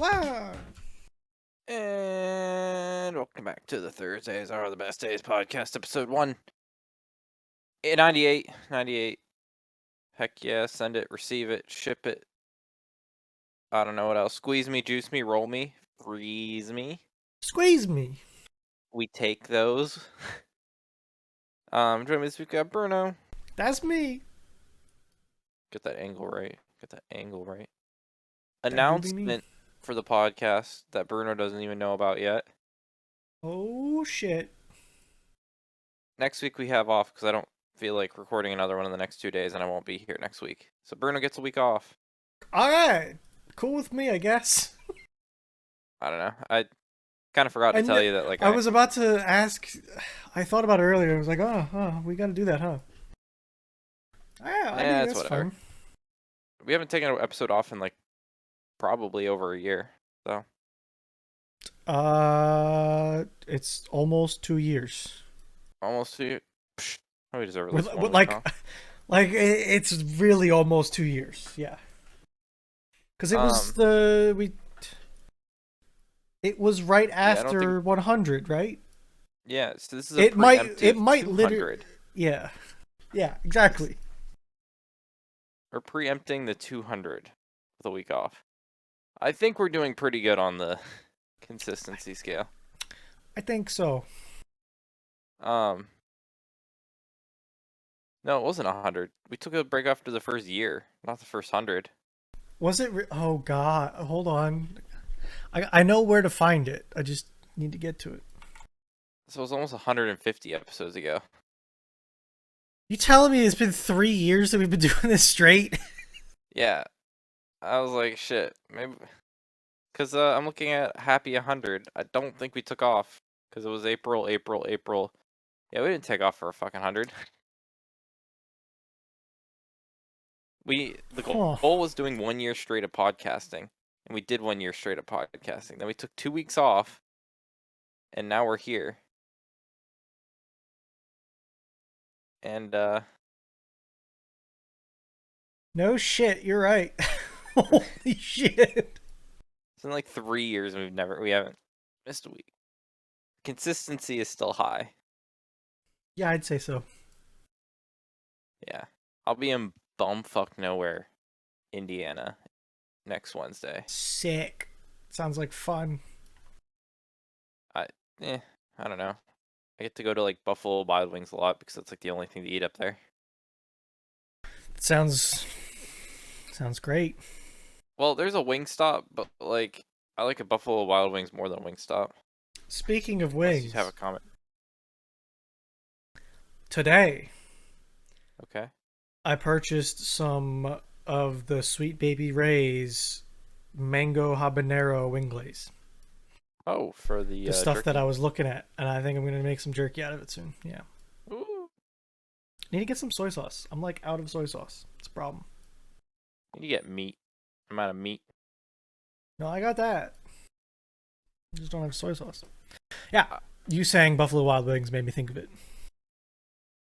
Wow. And welcome back to the Thursdays Are the Best Days podcast, episode 98. Heck yeah, send it, receive it, ship it. I don't know what else. Squeeze me, juice me, roll me, freeze me. Squeeze me. We take those. Join me this week, we got Bruno. That's me. Get that angle right. That do be me. Announcement for the podcast that Bruno doesn't even know about yet. Oh, shit. Next week we have off because I don't feel like recording another one in the next 2 days, and I won't be here next week. So Bruno gets a week off. All right. Cool with me, I guess. I don't know. I kind of forgot to tell you that, like, I was about to ask. I thought about it earlier. I was like, oh, we got to do that, huh? Yeah, I mean, that's fine. We haven't taken an episode off in, like, probably over a year, so. It's almost 2 years. Almost 2 years. Psh, we deserve this one. Like, it's really almost 2 years. Yeah. Because it was It was right after 100, right? Yeah, so this is a preemptive 200. Yeah, exactly. We're preempting the 200 with a week off. I think we're doing pretty good on the consistency scale. I think so. No, it wasn't 100. We took a break after the first year, not the first 100. Was it? Oh God! Hold on. I know where to find it. I just need to get to it. So it was almost 150 episodes ago. You telling me it's been 3 years that we've been doing this straight? Yeah. I was like, shit, maybe. Because I'm looking at Happy 100. I don't think we took off. Because it was April. Yeah, we didn't take off for a fucking 100. The goal was doing 1 year straight of podcasting. And we did 1 year straight of podcasting. Then we took 2 weeks off. And now we're here. And, No shit, you're right. Holy shit. It's been like 3 years and we haven't missed a week. Consistency is still high. Yeah, I'd say so. Yeah. I'll be in bumfuck nowhere, Indiana, next Wednesday. Sick. Sounds like fun. I don't know. I get to go to like Buffalo Wild Wings a lot because that's like the only thing to eat up there. Sounds great. Well, there's a Wingstop, but like I like a Buffalo Wild Wings more than a Wingstop. Speaking of wings, you have a comment. Today, okay, I purchased some of the Sweet Baby Ray's mango habanero wing glaze. Oh, for the stuff jerky? That I was looking at, and I think I'm gonna make some jerky out of it soon. Yeah. Ooh. Need to get some soy sauce. I'm like out of soy sauce. It's a problem. You get meat. I'm out of meat. No, I got that. I just don't have soy sauce. Yeah, you saying Buffalo Wild Wings made me think of it.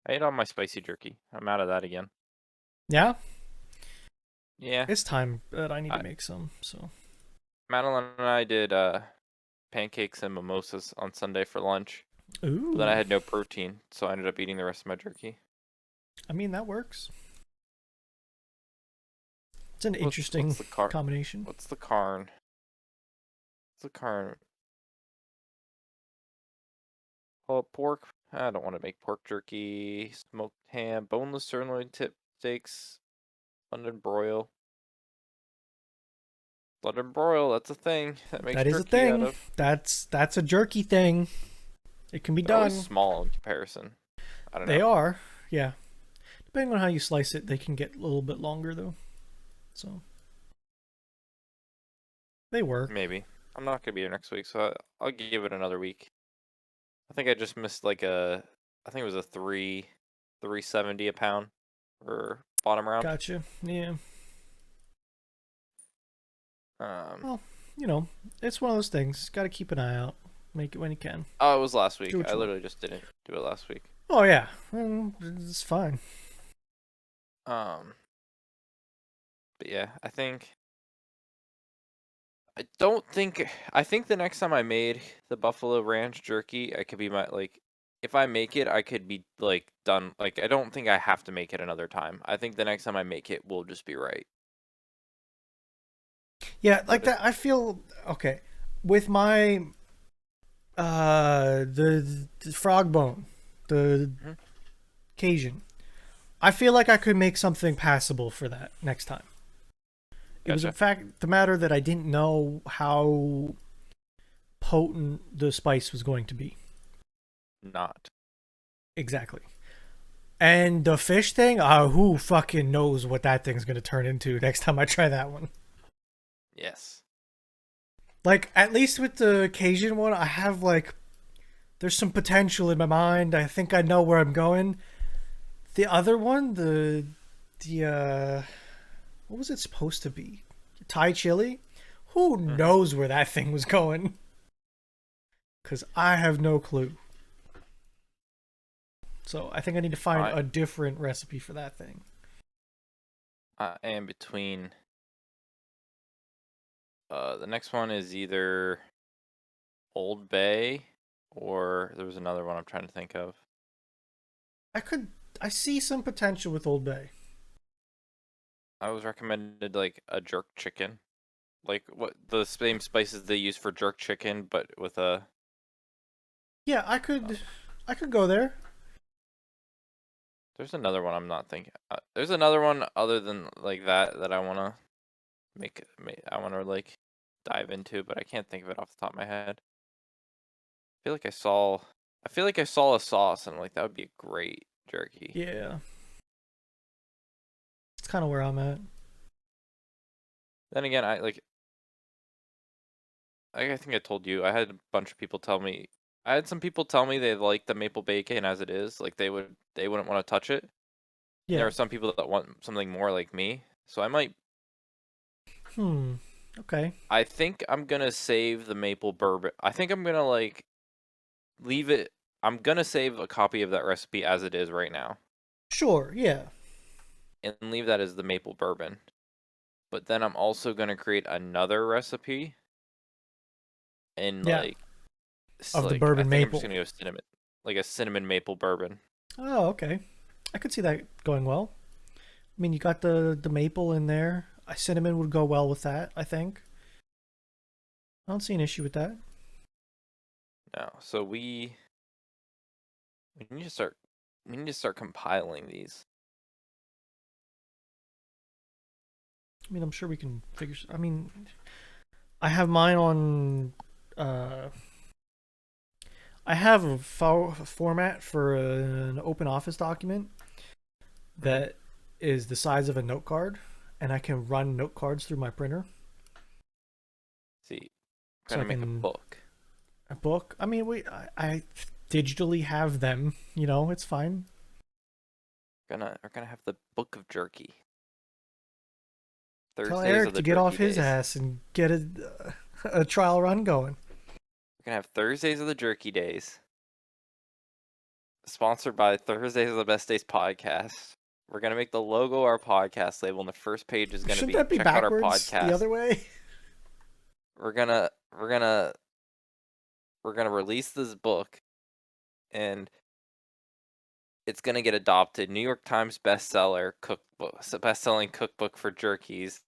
I ate all my spicy jerky. I'm out of that again. Yeah? Yeah. It's time that I need to make some, so. Madeline and I did pancakes and mimosas on Sunday for lunch. Ooh. But then I had no protein, so I ended up eating the rest of my jerky. I mean, that works. It's an interesting combination. What's the carn? Oh, pork. I don't want to make pork jerky. Smoked ham, boneless sirloin tip steaks, London broil. London broil, that's a thing. That is a thing. That's a jerky thing. It can be done. They're small in comparison. I don't know. They are, yeah. Depending on how you slice it, they can get a little bit longer though. So they work. Maybe. I'm not gonna be here next week, so I'll give it another week. I think I just missed like I think it was a 370 a pound for bottom round. Gotcha. Yeah. Well, you know, it's one of those things. Got to keep an eye out. Make it when you can. Oh, it was last week. I literally just didn't do it last week. Oh yeah, it's fine. But yeah, I think I don't think. I think the next time I made the Buffalo Ranch jerky, I could be my like. If I make it, I could be like done. Like I don't think I have to make it another time. I think the next time I make it will just be right. Yeah, like But if that. I feel okay with my the frog bone, the mhm, Cajun. I feel like I could make something passable for that next time. It was in gotcha, fact the matter that I didn't know how potent the spice was going to be. not Exactly. And the fish thing, who fucking knows what that thing's gonna turn into next time I try that one. yes. Like, at least with the Cajun one, I have like there's some potential in my mind. I think I know where I'm going. The other one, the what was it supposed to be? Thai chili? Who Hmm. knows where that thing was going? Cause I have no clue. So I think I need to find I a different recipe for that thing. I am between. The next one is either Old Bay or there was another one I'm trying to think of. I could I see some potential with Old Bay. I was recommended like a jerk chicken, like what the same spices they use for jerk chicken, but with a. Yeah, Uh, I could go there. there's another one I'm not thinking. There's another one other than like that I wanna I wanna like dive into, but I can't think of it off the top of my head. I feel like I saw. I feel like I saw a sauce, and I'm like that would be a great jerky. Yeah, it's kind of where I'm at. Then again, I think I told you I had a bunch of people tell me. I had some people tell me they like the maple bacon as it is, like they wouldn't want to touch it. And there Yeah. are some people that want something more like me. So I might. Hmm. Okay. I think I'm gonna save the maple bourbon. I think I'm gonna like leave it. I'm gonna save a copy of that recipe as it is right now, Sure. Yeah. and leave that as the maple bourbon. But then I'm also gonna create another recipe and Yeah. Of the like I bourbon think I'm just maple. gonna go cinnamon, like a cinnamon maple bourbon. Oh, okay. I could see that going well. I mean, you got the maple in there. Cinnamon would go well with that. I think. I don't see an issue with that. No, so we need to start compiling these. I mean, I'm sure we can figure. I mean, I have mine on. Uh, I have a format for an open office document Hmm. that is the size of a note card, and I can run note cards through my printer, See, so gonna I make a can book. a book. I mean, I digitally have them. You know, it's fine. We're gonna have the book of jerky. Tell Thursdays are Eric the to get off jerky his days. ass and get a trial run going. We're gonna have Thursdays are the jerky days. Sponsored by Thursdays are the best days podcast. We're gonna make the logo our podcast label, and the first page is gonna Shouldn't be that be check out our backwards the podcast. other way? We're gonna we're gonna we're gonna release this book, and it's gonna get adopted. New York Times bestseller cookbook, best-selling cookbook for jerkies.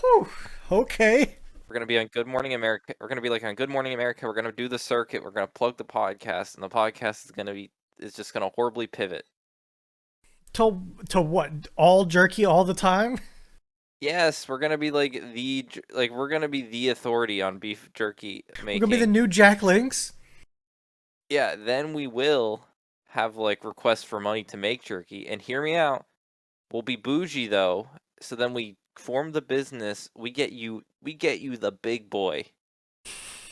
Whew, okay. We're gonna be on Good Morning America. We're gonna be like on Good Morning America. We're gonna do the circuit. We're gonna plug the podcast, and the podcast is just gonna horribly pivot. To what? All jerky all the time? Yes, we're gonna be we're gonna be the authority on beef jerky We're gonna be the making. new Jack Links? Yeah, then we will have like requests for money to make jerky. And hear me out. We'll be bougie though. So then we form the business. We get you the big boy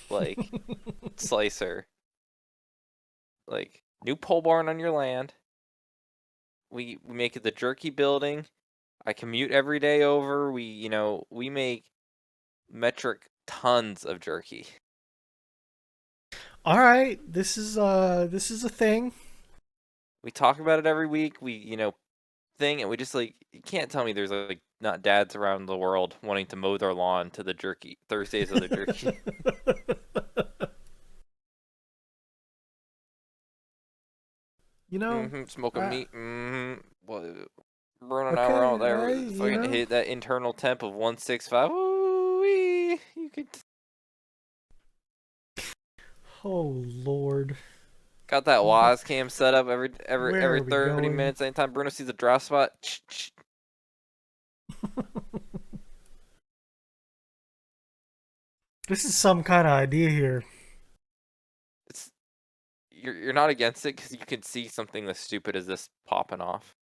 like slicer, like new pole barn on your land. We make it the jerky building. I commute every day over. We make metric tons of jerky. All right, this is a thing. We talk about it every week. Thing, and we just like you can't tell me there's like not dads around the world wanting to mow their lawn to the jerky Thursdays of the jerky. You know, Smoking I, meat. Well, Bruno and I were okay, out there, you fucking know. hit that internal temp of 165. Ooh, you could Oh Lord, got that Wh- Waz cam set up every where are we 30 going? minutes. Anytime Bruno sees a dry spot, This is some kind of idea here. it's you're not against it because you can see something as stupid as this popping off.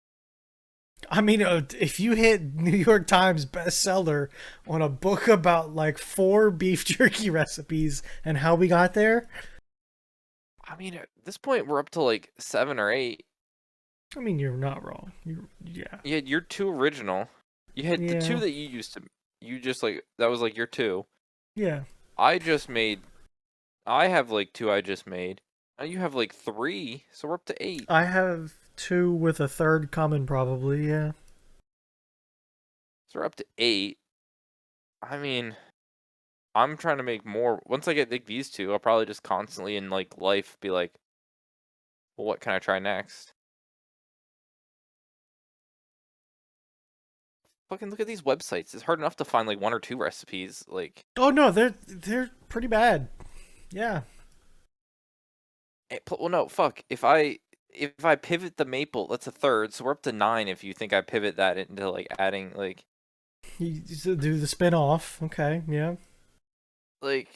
I mean, if you hit New York Times bestseller on a book about like 4 beef jerky recipes and how we got there, I mean, at this point, we're up to like 7 or 8. I mean, you're not wrong. Yeah, You had your 2 original. You had the 2 yeah, that you used to. You just like that was like your 2. yeah. I just made. I have like 2 I just made. Now you have like 3, so we're up to 8. I have 2 with a third coming probably. Yeah. So we're up to 8. I mean, I'm trying to make more. Once I get like these 2, I'll probably just constantly in like life be like, well, what can I try next? Fucking look at these websites. It's hard enough to find like 1 or 2 recipes. Like, Oh no, they're pretty bad. Yeah. well, no, fuck. If I pivot the maple, that's a third. So we're up to 9. If you think I pivot that into like adding You do the spin off. Okay, yeah. like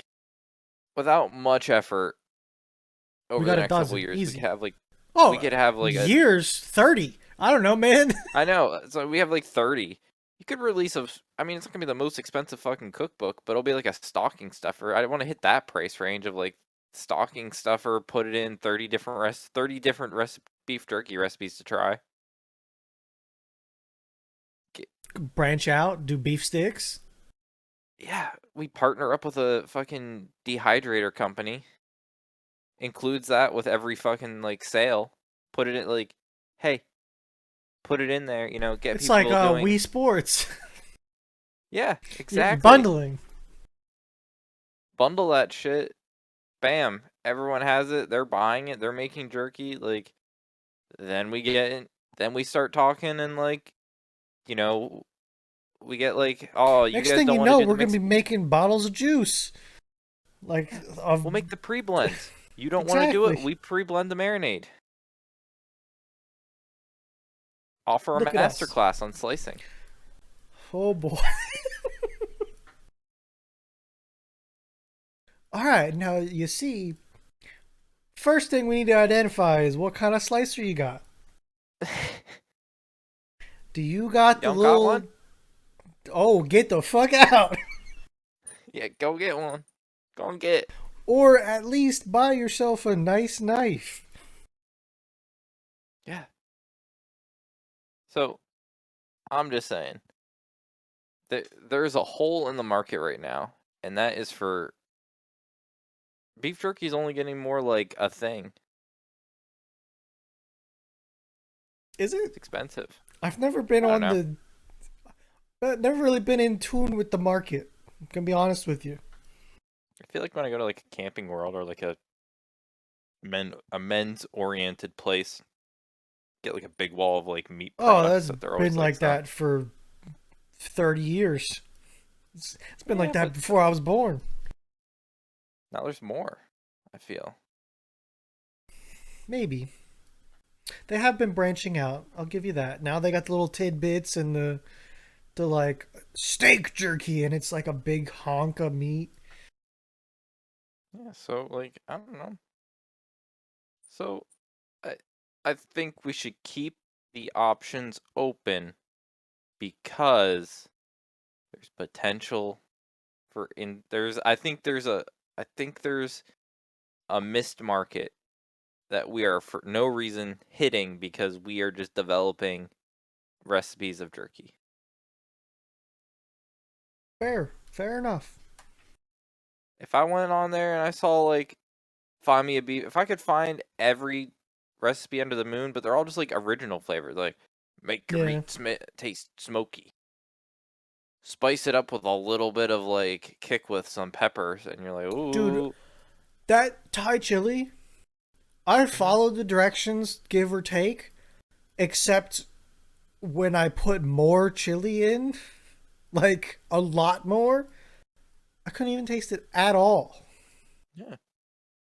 without much effort We over the got a next couple dozen. years, Easy. we Oh, could have like a. years 30. I don't know, man. I know. So we have like 30. You could release a. I mean, it's not gonna be the most expensive fucking cookbook, but it'll be like a stocking stuffer. I want to hit that price range of like stocking stuffer. Put it in 30 different beef jerky recipes to try. Get, Branch out, do beef sticks. yeah, we partner up with a fucking dehydrator company. Includes that with every fucking like sale. Put it in like, hey, put it in there. Get It's like people doing. Wii Sports. Yeah, You're exactly. bundling. Bundle that shit. Bam. Everyone has it. They're buying it. They're making jerky. Like, then we get in, then we start talking and like, you know, we get like, oh, you Next guys thing don't you want to know, do the we're gonna mix. be making bottles of juice. Like Yeah, of we'll make the pre-blends. You don't want to do it. exactly. We pre-blend the marinade. Offer a Look at master us. class on slicing. Oh boy. All right, now you see. First thing we need to identify is what kind of slicer you got. Do you You got the don't got one? little? Oh, get the fuck out! Yeah, go get one. Go and get. Or at least buy yourself a nice knife. Yeah. So I'm just saying that there's a hole in the market right now, and that is for beef jerky is only getting more like a thing. Is it? It's expensive. I've never been I don't on know. the. Never really been in tune with the market. I'm gonna be honest with you. I feel like when I go to like a Camping World or like a men's oriented place, get like a big wall of like meat Oh, products that's that they're been always like like stuff. that for 30 years. It's been like Yeah, that but before I was born. now there's more. I feel. Maybe. They have been branching out. I'll give you that. Now they got the little tidbits and the like steak jerky and it's like a big honk of meat. Yeah, so like I don't know. So I I think we should keep the options open because there's potential for in there's I think there's a missed market that we are for no reason hitting because we are just developing recipes of jerky. Fair enough. If I went on there and I saw like find me a beef, if I could find every recipe under the moon, but they're all just like original flavors, like make your Yeah. meat taste smoky. spice it up with a little bit of like kick with some peppers, and you're like, Dude, ooh. that Thai chili, I Mhm. followed the directions, give or take, except when I put more chili in, like a lot more, I couldn't even taste it at all. Yeah,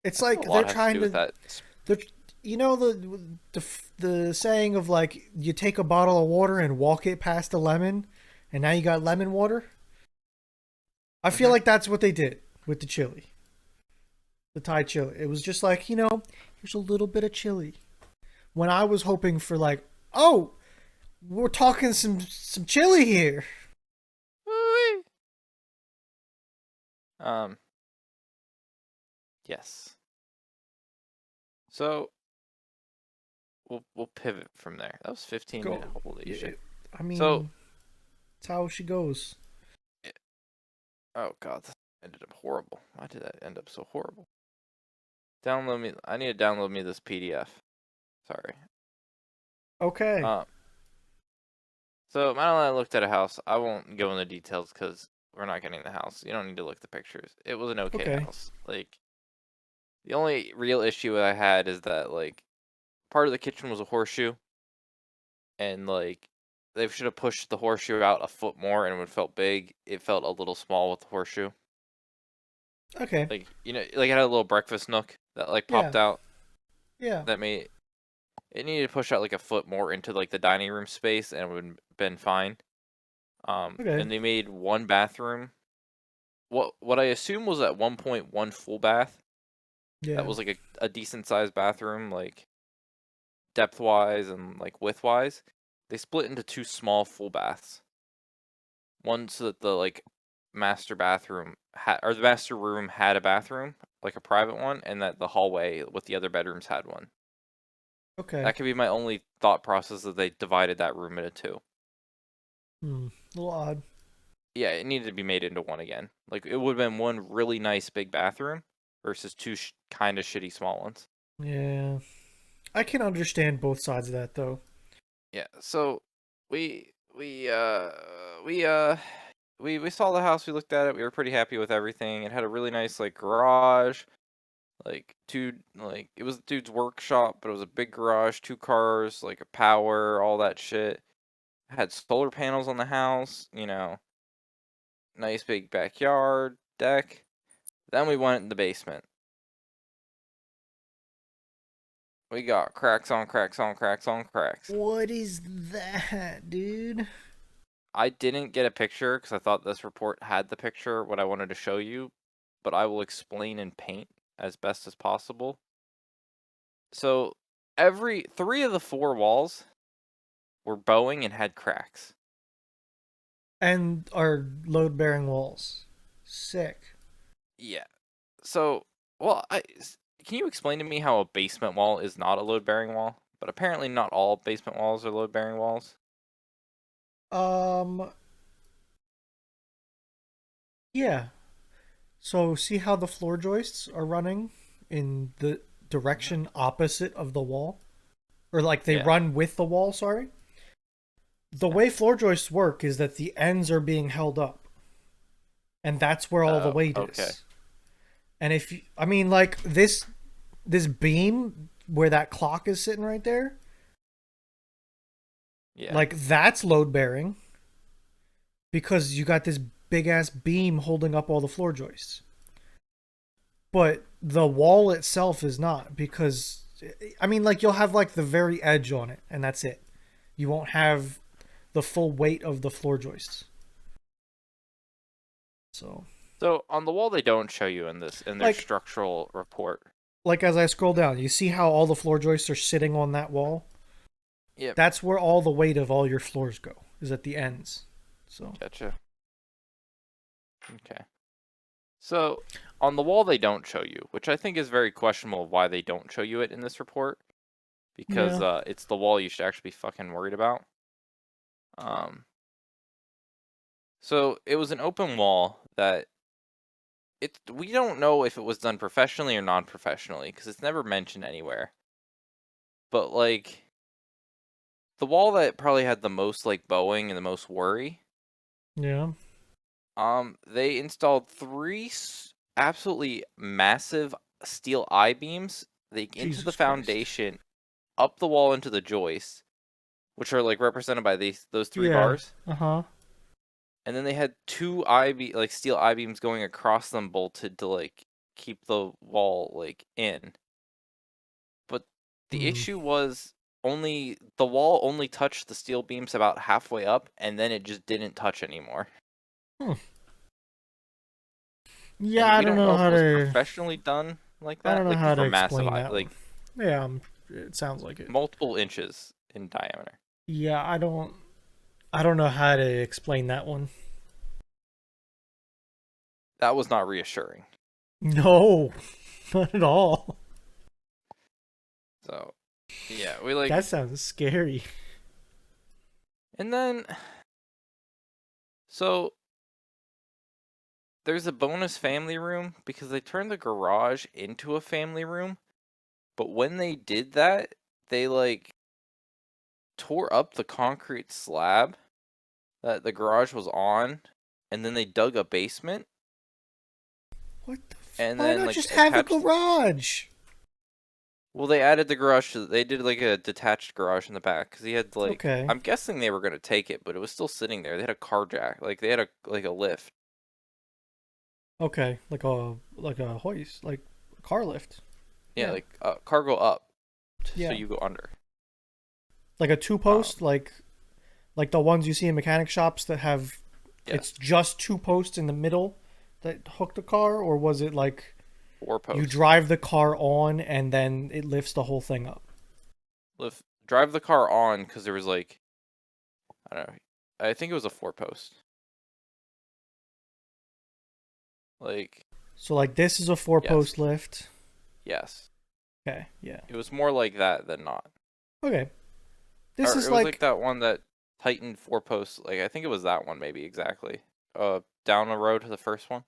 It's I think like a they're lot has to trying do with to, that. they're, you know the saying of like you take a bottle of water and walk it past a lemon, and now you got lemon water. I feel Hmm. like that's what they did with the chili, the Thai chili. It was just like, here's a little bit of chili. When I was hoping for like, oh, we're talking some chili here. Um, yes. So we'll pivot from there. That was 15-minute. Go. Holy shit. It, I So, mean, it's how she goes. eh, oh god, this ended up horrible. Why did that end up so horrible? Download me. I need to download me this PDF. Sorry. Okay. Um, so Madeline and I looked at a house. I won't go into details because we're not getting the house. You don't need to look at the pictures. It was an okay Okay. house. Like the only real issue I had is that like part of the kitchen was a horseshoe, and like they should have pushed the horseshoe out a foot more, and it would felt big. It felt a little small with the horseshoe. Okay. Like like it had a little breakfast nook that like popped Yeah. out. Yeah. That made it needed to push out like a foot more into like the dining room space, and it would have been fine. Okay. And they made one bathroom. What I assume was at one point one full bath. That Yeah. was like a decent sized bathroom, like depth wise and like width wise. They split into two small full baths. One so that the like master bathroom had, or the master room had a bathroom, like a private one, and that the hallway with the other bedrooms had one. Okay. That could be my only thought process that they divided that room into two. Hmm. A little odd. Yeah, it needed to be made into one again. Like it would have been one really nice big bathroom versus two kind of shitty small ones. Yeah. I can understand both sides of that though. Yeah, so we we uh we uh we saw the house, we looked at it, we were pretty happy with everything. It had a really nice like garage, like two like it was the dude's workshop, but it was a big garage, two cars, like a power, all that shit. Had solar panels on the house, nice big backyard, deck. Then we went in the basement. We got cracks on cracks on cracks on cracks. What is that, dude? I didn't get a picture because I thought this report had the picture, what I wanted to show you, but I will explain in paint as best as possible. So, every three of the four walls were bowing and had cracks. And our load bearing walls. Sick. Yeah. So, well, can you explain to me how a basement wall is not a load bearing wall? But apparently, not all basement walls are load bearing walls. Um, yeah. So see how the floor joists are running in the Mhm. direction opposite of the wall? Or like they Yeah. run with the wall, sorry? The Yeah. way floor joists work is that the ends are being held up. And that's where all the Oh, weight okay. is. And if you, I mean like this beam where that clock is sitting right there, Yeah. like that's load bearing because you got this big ass beam holding up all the floor joists. But the wall itself is not because I mean like you'll have like the very edge on it and that's it. You won't have the full weight of the floor joists. So So on the wall, they don't show you in their like structural report. as I scroll down, you see how all the floor joists are sitting on that wall? Yep. That's where all the weight of all your floors go, is at the ends. So Gotcha. Okay. So on the wall they don't show you, which I think is very questionable why they don't show you it in this report, because yeah. it's the wall you should actually be fucking worried about. Um, so it was an open wall that we don't know if it was done professionally or non-professionally because it's never mentioned anywhere. But like the wall that probably had the most like bowing and the most worry Yeah. They installed three absolutely massive steel I-beams, like into the Jesus Christ. foundation, up the wall into the joist, which are like represented by those three Yeah. bars. Uh-huh. And then they had two like steel I-beams going across them bolted to like keep the wall like in. But the Hmm. issue was only the wall only touched the steel beams about halfway up, and then it just didn't touch anymore. Hmm. Yeah, And I we don't don't know know if how it was to. professionally done like I don't that. know Like how these to were massive, explain that one. like Yeah, it sounds like it. multiple inches in diameter. Yeah, I don't. I don't know how to explain that one. That was not reassuring. No, not at all. So, yeah, we like, That sounds scary. and then so there's a bonus family room because they turned the garage into a family room. But when they did that, they like tore up the concrete slab that the garage was on, and then they dug a basement, What the? and Why then not like just have a attached. garage? Well, they added the garage to. They did like a detached garage in the back because he had like. Okay. I'm guessing they were gonna take it, but it was still sitting there. They had a car jack, like they had a lift. Okay. Like a hoist, like a car lift. Yeah, Yeah. like cargo up, so Yeah. you go under. Like a two Um, post, like the ones you see in mechanic shops that have it's yes, just two posts in the middle that hook the car, or was it like four you posts. drive the car on and then it lifts the whole thing up? Lift, drive the car on because there was like I don't know. I think it was a four post. Like So like this is a four yes, post lift. yes. Okay, yeah. It was more like that than not. Okay. This Or is it was like like that one that Titan four posts. Like I think it was that one maybe exactly. Down the road to the first one.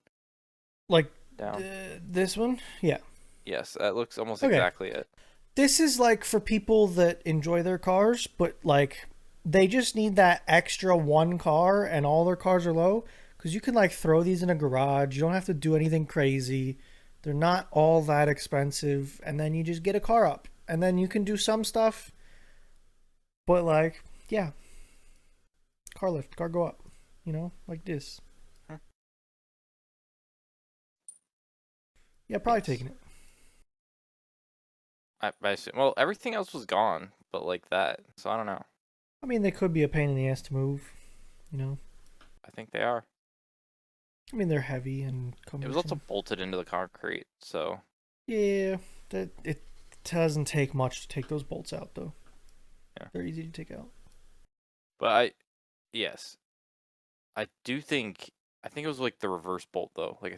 like Down. this one? Yeah. Yes, that looks almost Okay. exactly it. This is like for people that enjoy their cars, but like they just need that extra one car and all their cars are low because you can like throw these in a garage. You don't have to do anything crazy. They're not all that expensive, and then you just get a car up, and then you can do some stuff. But like, yeah, car lift, car go up, like this. Hmm. Yeah, probably Yes. taking it. I assume. Well, everything else was gone, but like that. So I don't know. I mean, they could be a pain in the ass to move. You know, I think they are. I mean, they're heavy and It was also cumbersome. bolted into the concrete, so Yeah, that it doesn't take much to take those bolts out, though. yeah. They're easy to take out. But yes, I do think. I think it was like the reverse bolt though. I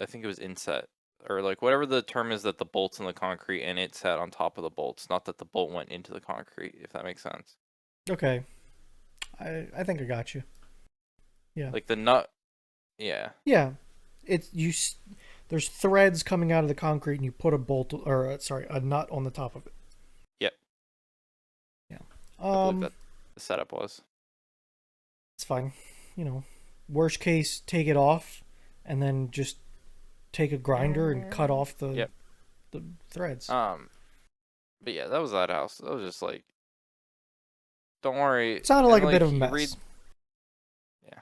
think it was inset or like whatever the term is that the bolts in the concrete and it sat on top of the bolts, not that the bolt went into the concrete. If that makes sense. Okay, I think I got you. Yeah, Like the nut. Yeah. yeah. It's there's threads coming out of the concrete, and you put a bolt or sorry, a nut on the top of it. Yep. Yeah. I believe that the setup was. It's fine. Worst case, take it off, and then just take a grinder and cut off the Yep. the threads. But yeah, that was that house. That was just like, don't worry. Sounded And like a bit like of a you read, mess. yeah.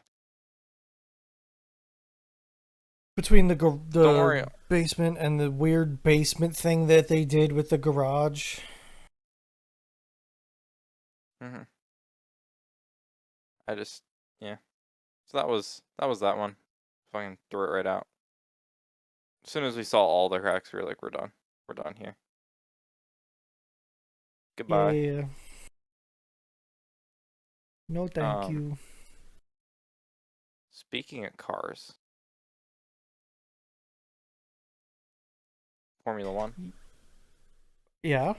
Between the Don't worry. basement and the weird basement thing that they did with the garage. Hmm. I just, yeah. So that was that one. Fucking threw it right out. As soon as we saw all the cracks, we were like, we're done. We're done here. Yeah, Goodbye. yeah, yeah. No, thank Um, you. Speaking of cars, Formula One, Yeah,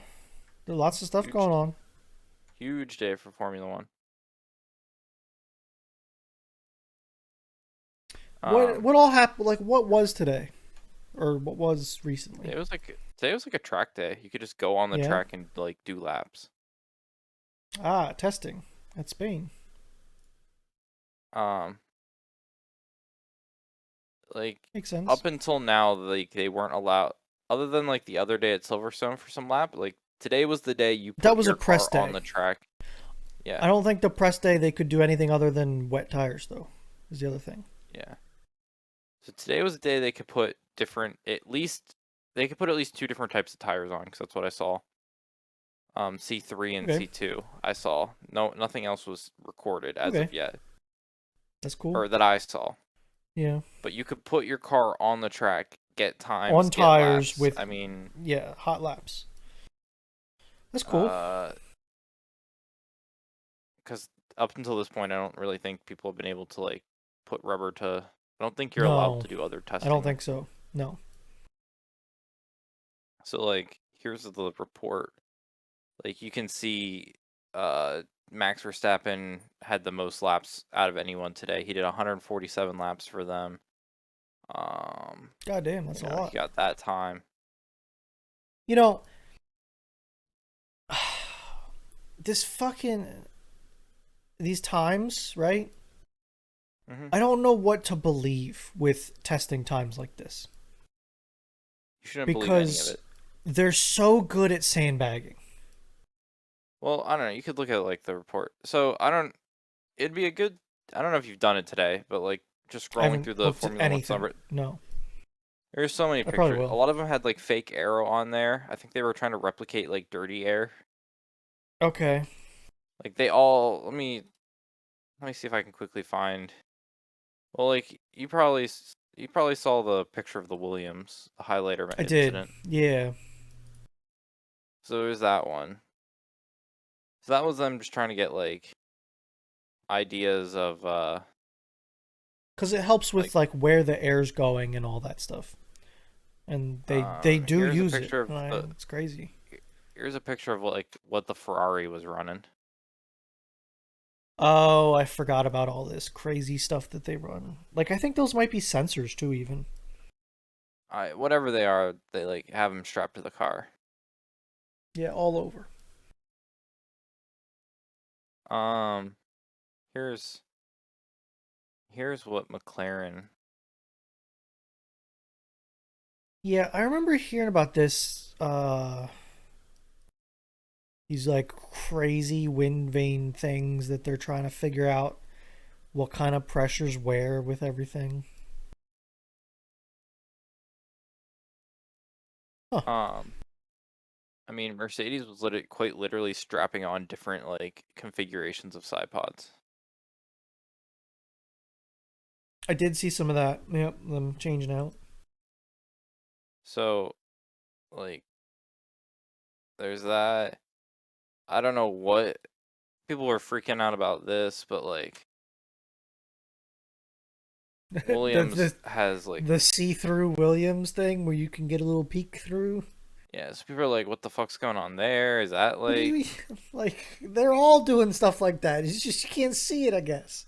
there's lots of stuff huge, going on. huge day for Formula One. What Um, what all happened? Like, what was today, or what was recently? it was like today was like a track day. You could just go on the Yeah. track and like do laps. Testing at Spain. Um, like Makes sense. up until now, like they weren't allowed, other than like the other day at Silverstone for some lap. Like today was the day you That put was a your press car on day. the track. Yeah, I don't think the press day they could do anything other than wet tires though. Is the other thing. yeah. So today was the day they could put different, at least they could put at least two different types of tires on, because that's what I saw. C3 and Okay. C2. I saw no, nothing else was recorded as Okay. of yet, That's cool. or that I saw. Yeah. But you could put your car on the track, get times, On get tires laps. with I mean, yeah, hot laps. That's cool. uh, because up until this point, I don't really think people have been able to like put rubber to. I don't think you're allowed No, to do other I don't testing. think so. No. So like, here's the report. Like you can see, uh, Max Verstappen had the most laps out of anyone today. He did 147 laps for them. God damn, that's You a know, he lot. got that time. You know, this fucking these times, right? Hmm. I don't know what to believe with testing times like this You shouldn't believe any of because it. they're so good at sandbagging. Well, I don't know. You could look at like the report. So I don't. It'd be a good. I don't know if you've done it today, but like just I scrolling haven't through the looked at Formula One anything. summer, No, there's so many I probably pictures. A will. lot of them had like fake aero on there. I think they were trying to replicate like dirty air. Okay. Like they all. Let me see if I can quickly find. Well, like you probably saw the picture of the Williams, the highlighter I did. incident. Yeah. So there's that one. So that was them just trying to get like ideas of Because it helps like with like where the air's going and all that stuff, and they do here's a use it. picture of the It's crazy. here's a picture of what the Ferrari was running. Oh, I forgot about all this crazy stuff that they run. Like I think those might be sensors too, even. I whatever they are, they like have them strapped to the car. Yeah, all over. Um, here's what McLaren. Yeah, I remember hearing about this. These like crazy wind vane things that they're trying to figure out what kind of pressures where with everything. Huh. Um, I mean Mercedes was quite literally strapping on different like configurations of side pods. I did see some of that. Yep, them changing out. So like there's that. I don't know what people were freaking out about this, but like the Williams the has like the see-through Williams thing where you can get a little peek through. yeah, so people are like, what the fuck's going on there? Is that What do you like mean? Like they're all doing stuff like that. It's just you can't see it, I guess.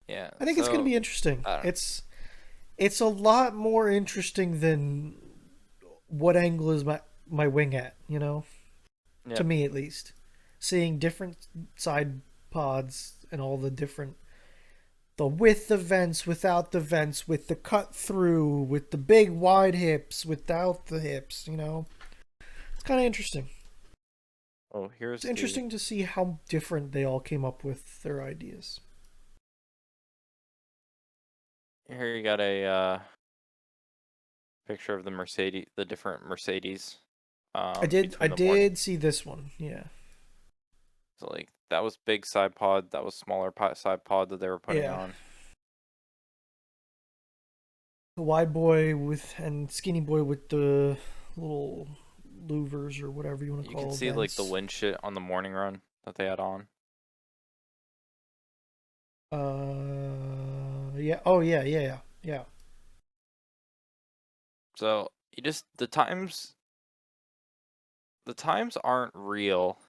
yeah, I think it's going to so be interesting. I don't know. It's a lot more interesting than what angle is my wing at, you know? To Yep. me at least. Seeing different side pods and all the different the with the vents, without the vents, with the cut through, with the big wide hips, without the hips, you know. It's kind of interesting. Oh, It's here's the interesting to see how different they all came up with their ideas. here you got a picture of the different Mercedes I between the morning. did see this one. Yeah. So like that was big side pod, that was smaller side pod that they were putting Yeah. on. The wide boy with and skinny boy with the little louvers or whatever you want to You can call see like the vents. wind shit on the morning run that they had on. Yeah. Oh yeah, yeah, yeah. Yeah. So you just the times aren't real No.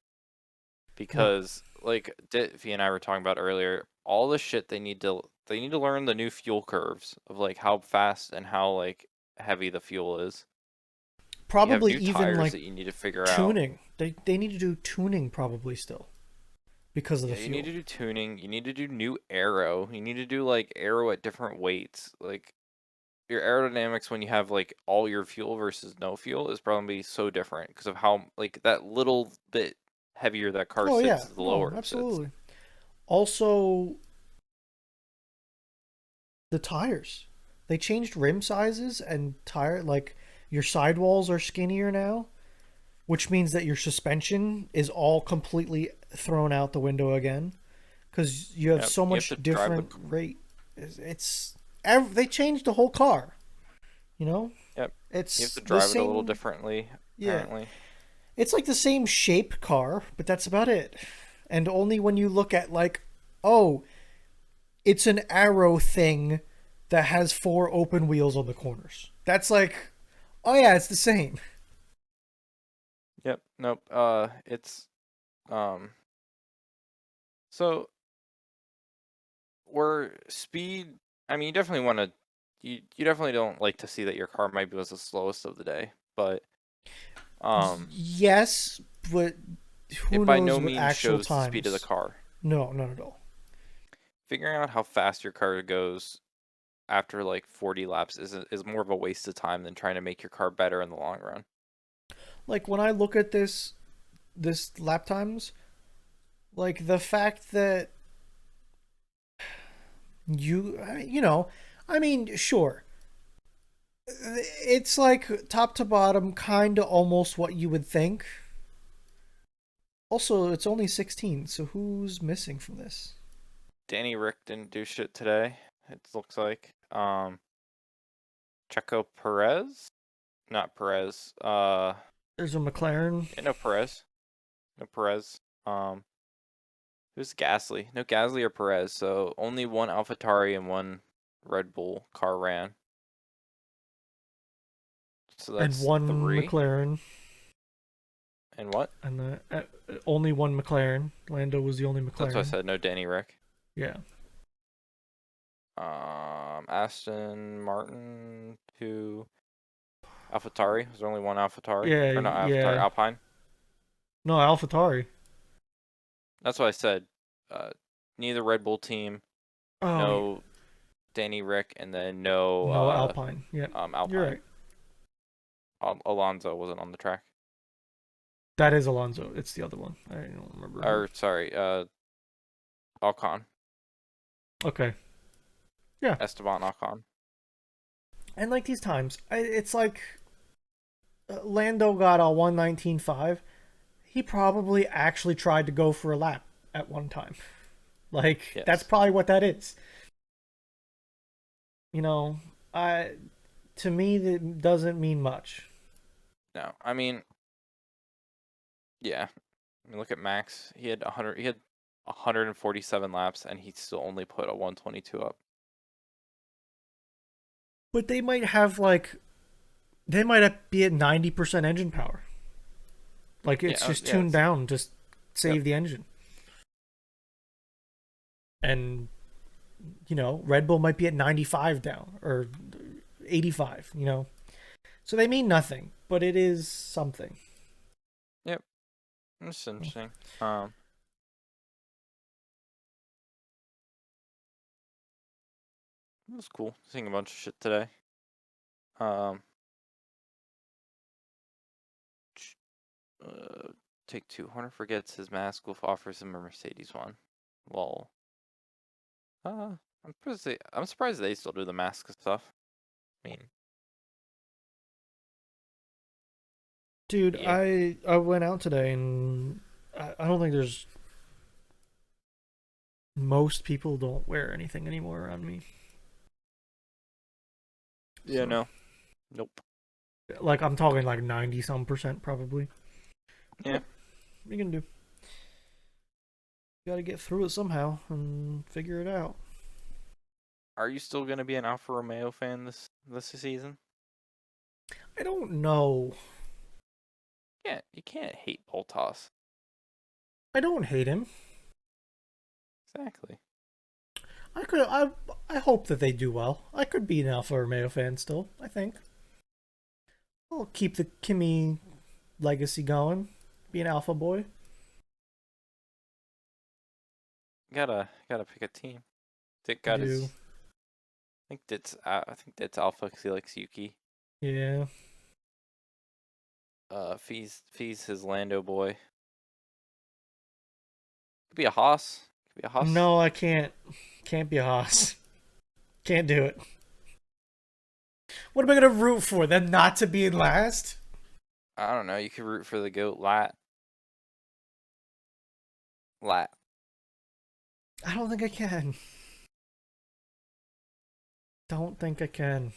because like Diffie and I were talking about earlier, all the shit they need to learn the new fuel curves of like how fast and how like heavy the fuel is. You have Probably new even tires like that you need to figure out. tuning. They need to do tuning probably still. because of the Yeah, you need fuel. to do tuning. You need to do new aero. You need to do like aero at different weights. Like your aerodynamics when you have like all your fuel versus no fuel is probably so different because of how like that little bit heavier that car Oh sits, yeah, the no, lower it sits. absolutely. Also, the tires. They changed rim sizes and tire like your sidewalls are skinnier now, which means that your suspension is all completely thrown out the window again because you have Yep, so you have much to drive the. different rate. It's they changed the whole car. You know, Yep, you have it's to the drive it a little same. differently Yeah, apparently. it's like the same shape car, but that's about it. And only when you look at like, oh, it's an arrow thing that has four open wheels on the corners. That's like, oh yeah, it's the same. Yep, nope. It's um. So we're speed. I mean, you definitely want to. You definitely don't like to see that your car maybe was the slowest of the day, but um, Yes, but who it by knows no what means actual shows the speed of the times? car. No, not at all. Figuring out how fast your car goes after like 40 laps is more of a waste of time than trying to make your car better in the long run. Like when I look at this lap times, like the fact that you know, I mean, sure, it's like top to bottom, kind of almost what you would think. Also, it's only 16, so who's missing from this? Danny Rick didn't do shit today. It looks like Checo Perez, not Perez. There's a McLaren. Yeah, no Perez, no Perez. Who's Gasly? No Gasly or Perez. So only one AlphaTauri and one Red Bull car ran. So And that's one three. McLaren, And what? and only one McLaren. Lando was the only That's what I McLaren. said. No Danny Rick. Yeah, Aston Martin to AlphaTauri. Is there only one AlphaTauri? yeah, Or not AlphaTauri, yeah. Alpine? No, AlphaTauri. That's what I said. Uh, neither Red Bull team, Oh, no Danny Rick, and then no no Alpine. Yeah, you're Alpine. right. Alonso wasn't on the track. That is Alonso. It's the other one. I don't remember who. Or sorry, Ocon. Okay. Yeah, Esteban Ocon. and like these times, it's like Lando got a 119.5. He probably actually tried to go for a lap at one time. Like that's Yes. probably what that is. You know, I to me that doesn't mean much. No. I mean, yeah. I mean, look at Max. He had 100. He had 147 laps, and he still only put a 122 up. But they might have like they might be at 90% engine power. Like Yeah. it's just Yeah. tuned down to Yep. save the engine. And you know, Red Bull might be at 95 down or 85, you know. So they mean nothing, but it is something. Yep. That's interesting. Um. It was cool seeing a bunch of shit today. Um. Uh, Take Two. Horner forgets his mask. Wolf offers him a Mercedes one. Lol. Uh, I'm surprised they still do the mask stuff. I mean, Dude, yeah, I went out today and I don't think there's most people don't wear anything anymore around me. yeah, So no, nope, like I'm talking like 90 some percent probably. yeah. But what are you gonna do? You gotta get through it somehow and figure it out. Are you still gonna be an Alfa Romeo fan this season? I don't know. Yeah, you can't hate Bottas. I don't hate him. Exactly. I could I hope that they do well. I could be an Alfa Romeo fan still, I think. I'll keep the Kimi legacy going. Be an alpha boy. Gotta pick a team. Dick You got do. his. I think that's Alpha 'cause he likes Yuki. Yeah. Fee's his Lando boy. Could be a Haas. Could be a Haas. No, I can't. Can't be a Haas. Can't do it. What am I gonna root for? Them not to be in last? I don't know. You could root for the goat Lat. Lat. I don't think I can. Don't think I can.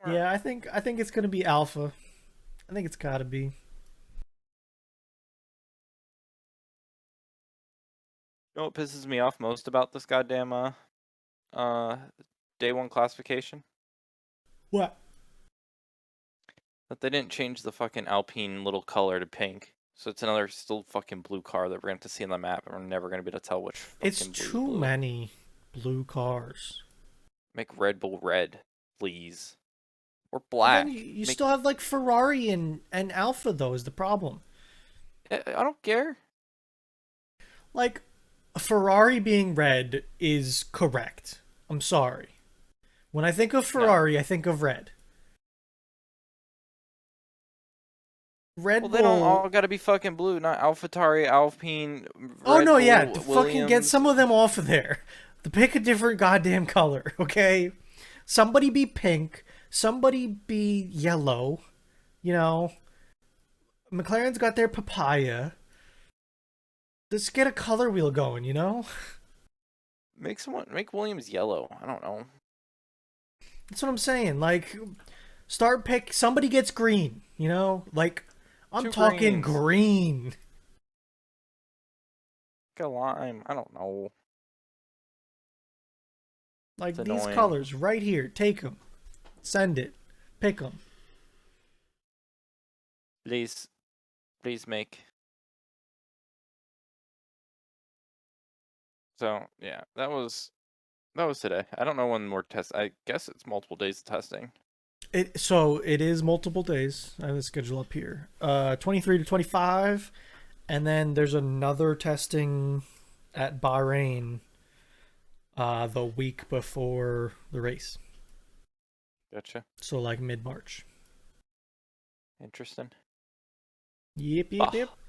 Yeah, I think it's gonna be Alpha. I think it's gotta be. You know what pisses me off most about this goddamn uh day one classification? What? That they didn't change the fucking Alpine little color to pink. So it's another still fucking blue car that we're gonna have to see on the map, and we're never gonna be able to tell which It's fucking blue is too blue. many blue cars. Make Red Bull red, please. Or Well, then black. you Make still have like Ferrari and Alpha though is the problem. I don't care. Like a Ferrari being red is correct. I'm sorry. When I think of No. Ferrari, I think of red. Well, Red they don't Bull. all gotta be fucking blue. Not AlphaTauri, Alpine, Oh Red no, yeah. Bull, To fucking get Williams. some of them off of there. To pick a different goddamn color, okay? Somebody be pink. Somebody be yellow. You know. McLaren's got their papaya. Let's get a color wheel going, you know? Make Williams yellow. I don't know. That's what I'm saying. Like, start pick. Somebody gets green, you know? Like, I'm Two talking greens. green. Like a lime. I don't know. It's Like, these annoying. colors right here. Take them. Send it. Pick them. Please, please make. So yeah, that was today. I don't know when more tests. I guess it's multiple days of testing. So it is multiple days. I have the schedule up here. 23 to 25, and then there's another testing at Bahrain the week before the race. Gotcha. So like mid-March. Interesting. Yep.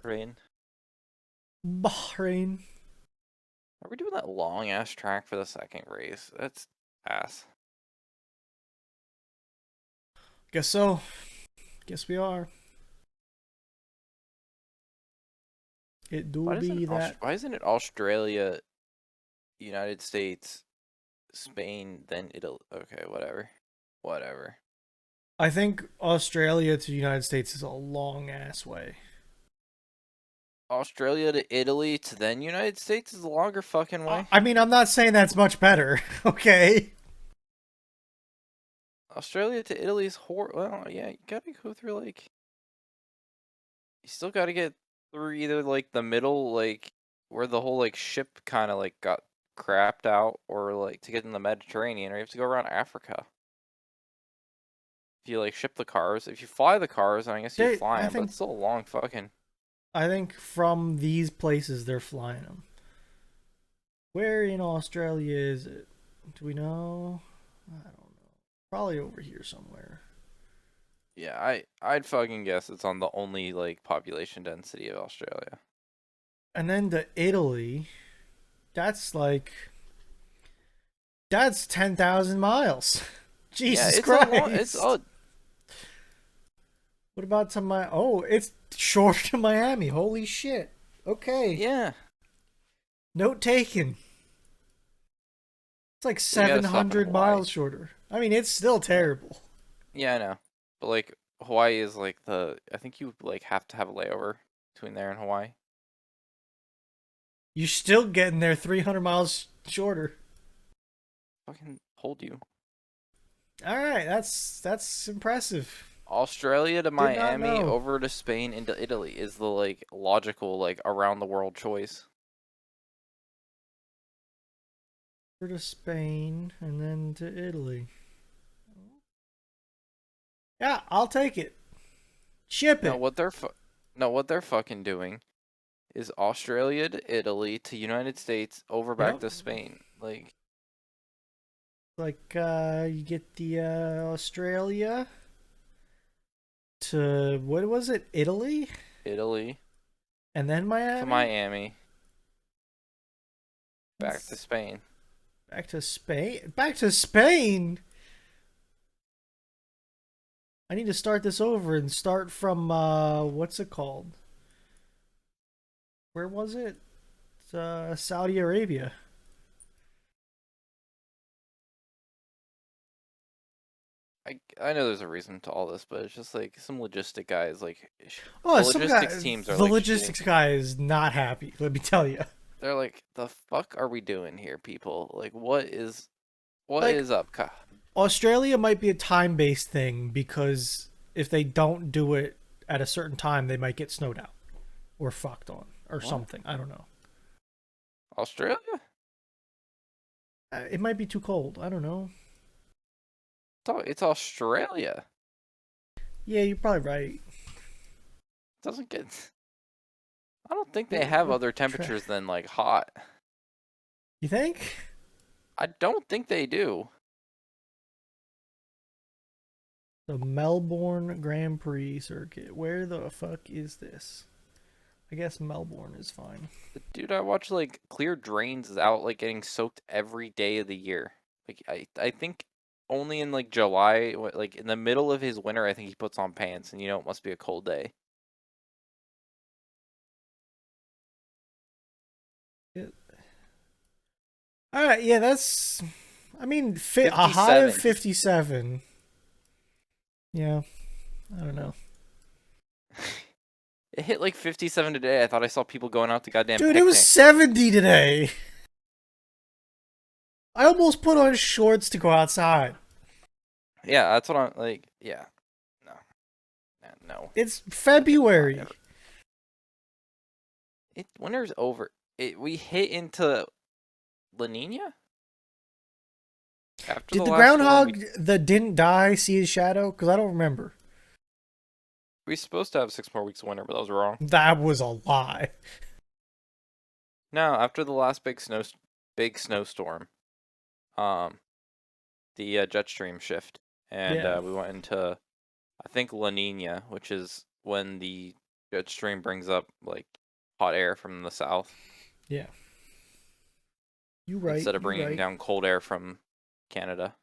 Rain. Bahrain. Are we doing that long ass track for the second race? That's ass. Guess so. Guess we are. It do be that. Why isn't it Australia, United States, Spain, then Italy? Okay, whatever. Whatever. I think Australia to the United States is a long ass way. Australia to Italy to then United States is a longer fucking way. I mean, I'm not saying that's much better, okay? Australia to Italy is well, yeah, you gotta go through like you still gotta get through either like the middle, like where the whole like ship kind of like got crapped out, or like to get in the Mediterranean, or you have to go around Africa. If you like ship the cars, if you fly the cars, then I guess you fly I them, but think it's still a long fucking. I think from these places they're flying them. Where in Australia is it? Do we know? I don't know. Probably over here somewhere. Yeah, I'd fucking guess it's on the only like population density of Australia. And then to Italy, that's like that's 10,000 miles. Yeah, Jesus it's a Christ. long. It's What about to my? Oh, it's shorter to Miami. Holy shit. Okay. yeah. Note taken. It's like We gotta stop in 700 Hawaii. miles shorter. I mean, it's still terrible. Yeah, I know. But like Hawaii is like I think you like have to have a layover between there and Hawaii. You're still getting there 300 miles shorter. Fucking hold you. All right, that's impressive. Australia to Did not Miami know. over to Spain into Italy is the like logical like around the world choice. Over to Spain and then to Italy. Yeah, I'll take it. Ship No, it. what they're fucking doing is Australia to Italy to United States over back Yep. to Spain. Like Like you get the Australia to what was it? Italy Italy and then to Miami. Miami, back to That's Spain. back to Spain. Back to Spain. I need to start this over and start from what's it called? Where was it? Saudi Arabia. I know there's a reason to all this, but it's just like some logistic guys like Oh, the some guy. logistics teams are The like shitting. logistics guy is not happy. Let me tell you. They're like, the fuck are we doing here, people? Like, what Like is up? Australia might be a time-based thing because if they don't do it at a certain time, they might get snowed out or fucked on or What? something. I don't know. Australia? It might be too cold. I don't know. It's Australia. Yeah, you're probably right. It doesn't get. I don't think they What, have what other temperatures than like hot. you think? I don't think they do. The Melbourne Grand Prix circuit. Where the fuck is this? I guess Melbourne is fine. Dude, I watch like clear drains out like getting soaked every day of the year. Like I think only in like July, like in the middle of his winter, I think he puts on pants, and it must be a cold day. All right, yeah, that's. I mean, a high of 57. 57. Yeah, I don't know. It hit like 57 today. I thought I saw people going out to goddamn Dude, it was picnic. 70 today. I almost put on shorts to go outside. Yeah, that's what I'm like. Yeah, no, no. It's I did not February. ever. Winter's over. We hit into La Nina after Did the the last storm. groundhog that didn't die see his shadow? Because I don't remember. We supposed to have 6 more weeks of winter, but that was wrong. That was a lie. No, after the last big snowstorm, um, the jet stream shift, and Yeah, we went into I think La Nina, which is when the jet stream brings up like hot air from the south yeah. You right. instead of You bringing right. down cold air from Canada.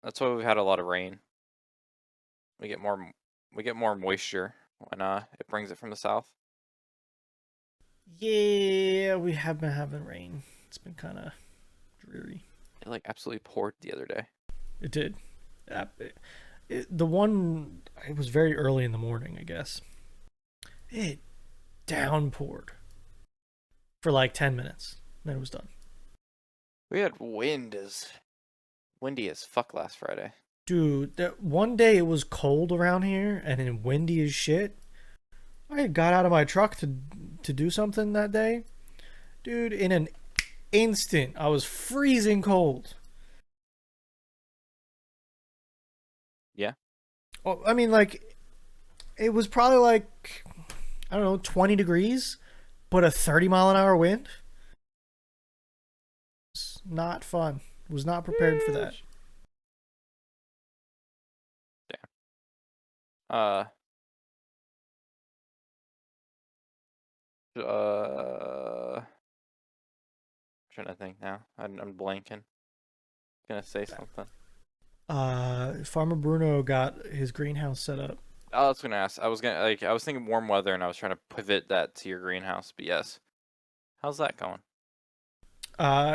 That's why we've had a lot of rain. We get more moisture when it brings it from the south. Yeah, we have been having rain. It's been kind of dreary. It like absolutely poured the other day. It did. The one, it was very early in the morning, I guess. It downpoured for like 10 minutes. Then it was done. We had windy as fuck last Friday. Dude, that one day it was cold around here and then windy as shit. I got out of my truck to do something that day. Dude, in an instant, I was freezing cold. Yeah. Oh, I mean, like, it was probably like, I don't know, 20 degrees, but a 30-mile-an-hour wind. It's not fun. Was not prepared for that. Uh, uh, trying to think now. I'm blanking. Gonna say something. Farmer Bruno got his greenhouse set up. I was gonna ask. I was thinking warm weather, and I was trying to pivot that to your greenhouse. But yes, how's that going?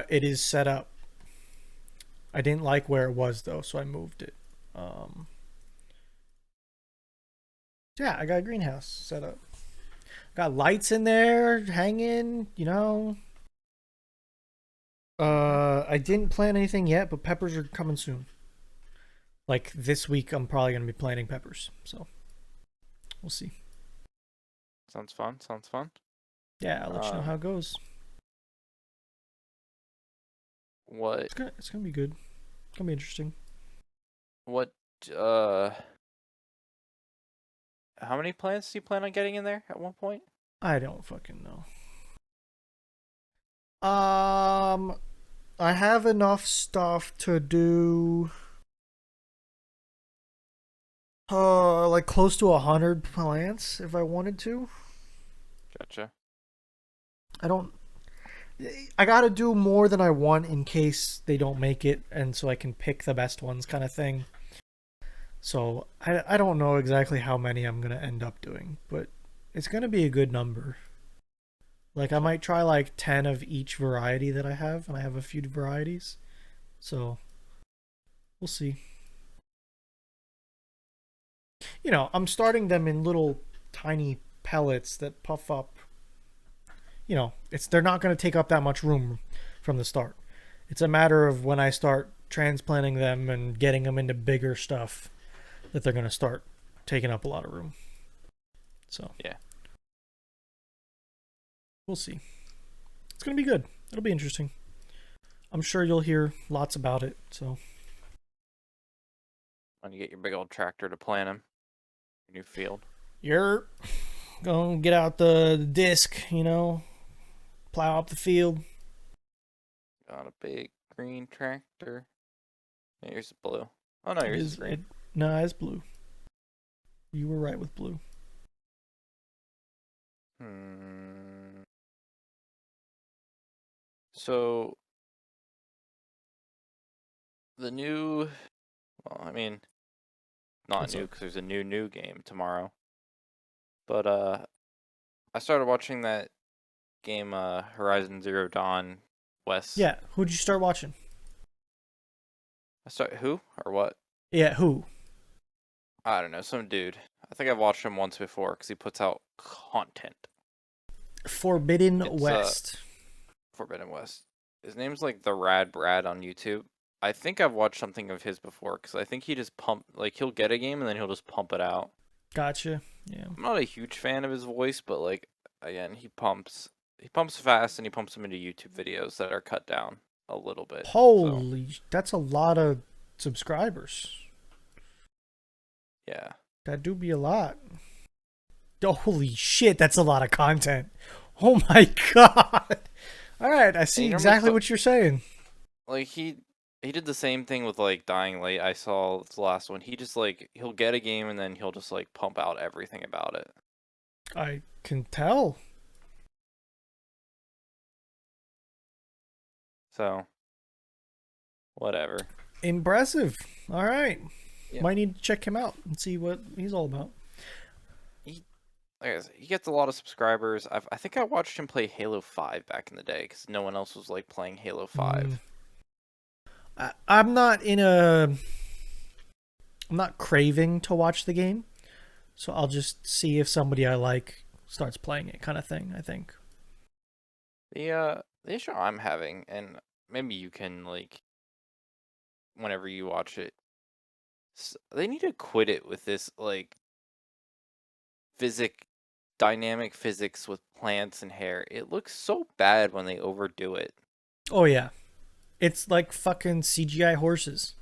It is set up. I didn't like where it was though, so I moved it. Um, yeah, I got a greenhouse set up. Got lights in there hanging, you know. I didn't plant anything yet, but peppers are coming soon. Like this week, I'm probably gonna be planting peppers. So we'll see. Sounds fun. Sounds fun. Yeah, I'll let you know how it goes. What It's gonna be good. It's gonna be interesting. what uh how many plants do you plan on getting in there at one point? I don't fucking know. Um, I have enough stuff to do like close to 100 plants if I wanted to. Gotcha. I don't. I gotta do more than I want in case they don't make it, and so I can pick the best ones, kind of thing. So I don't know exactly how many I'm gonna end up doing, but it's gonna be a good number. Like I Gotcha. might try like 10 of each variety that I have, and I have a few varieties. So we'll see. I'm starting them in little tiny pellets that puff up. It's they're not going to take up that much room from the start. It's a matter of when I start transplanting them and getting them into bigger stuff that they're going to start taking up a lot of room. So, Yeah. we'll see. It's going to be good. It'll be interesting. I'm sure you'll hear lots about it. So, When you get your big old tractor to plant them, your new field. you're going to get out the disc, plow up the field. Got a big green tractor. Yeah, yours is blue. Oh no, It yours is is, green. no, it's blue. You were right with blue. Hmm. So the new, well, I mean, not What's new up? because there's a new game tomorrow. But I started watching that game, Horizon Zero Dawn West. Yeah, who'd you start watching? I start who or what? Yeah, who? I don't know, some dude. I think I've watched him once before because he puts out content. Forbidden It's West. Forbidden West. His name's like the Rad Brad on YouTube. I think I've watched something of his before because I think he just he'll get a game and then he'll just pump it out. Gotcha. Yeah. I'm not a huge fan of his voice, but like again, he pumps fast and he pumps them into YouTube videos that are cut down a little bit. So Holy, that's a lot of subscribers. yeah, That do be a lot. Holy shit, that's a lot of content. Oh my god. All right, I and see he normally exactly put what you're saying. like he did the same thing with like Dying Light. I saw the last one. He just like he'll get a game and then he'll just like pump out everything about it. I can tell. So whatever. Impressive. All right. Yeah. Might need to check him out and see what he's all about. He like I said, he gets a lot of subscribers. I think I watched him play Halo 5 back in the day because no one else was like playing Halo Mm. 5. I'm not in a. I'm not craving to watch the game, so I'll just see if somebody I like starts playing it, kind of thing. I think. The issue I'm having, and maybe you can like whenever you watch it, they need to quit it with this like physic dynamic physics with plants and hair. It looks so bad when they overdo it. Oh yeah, it's like fucking CGI horses,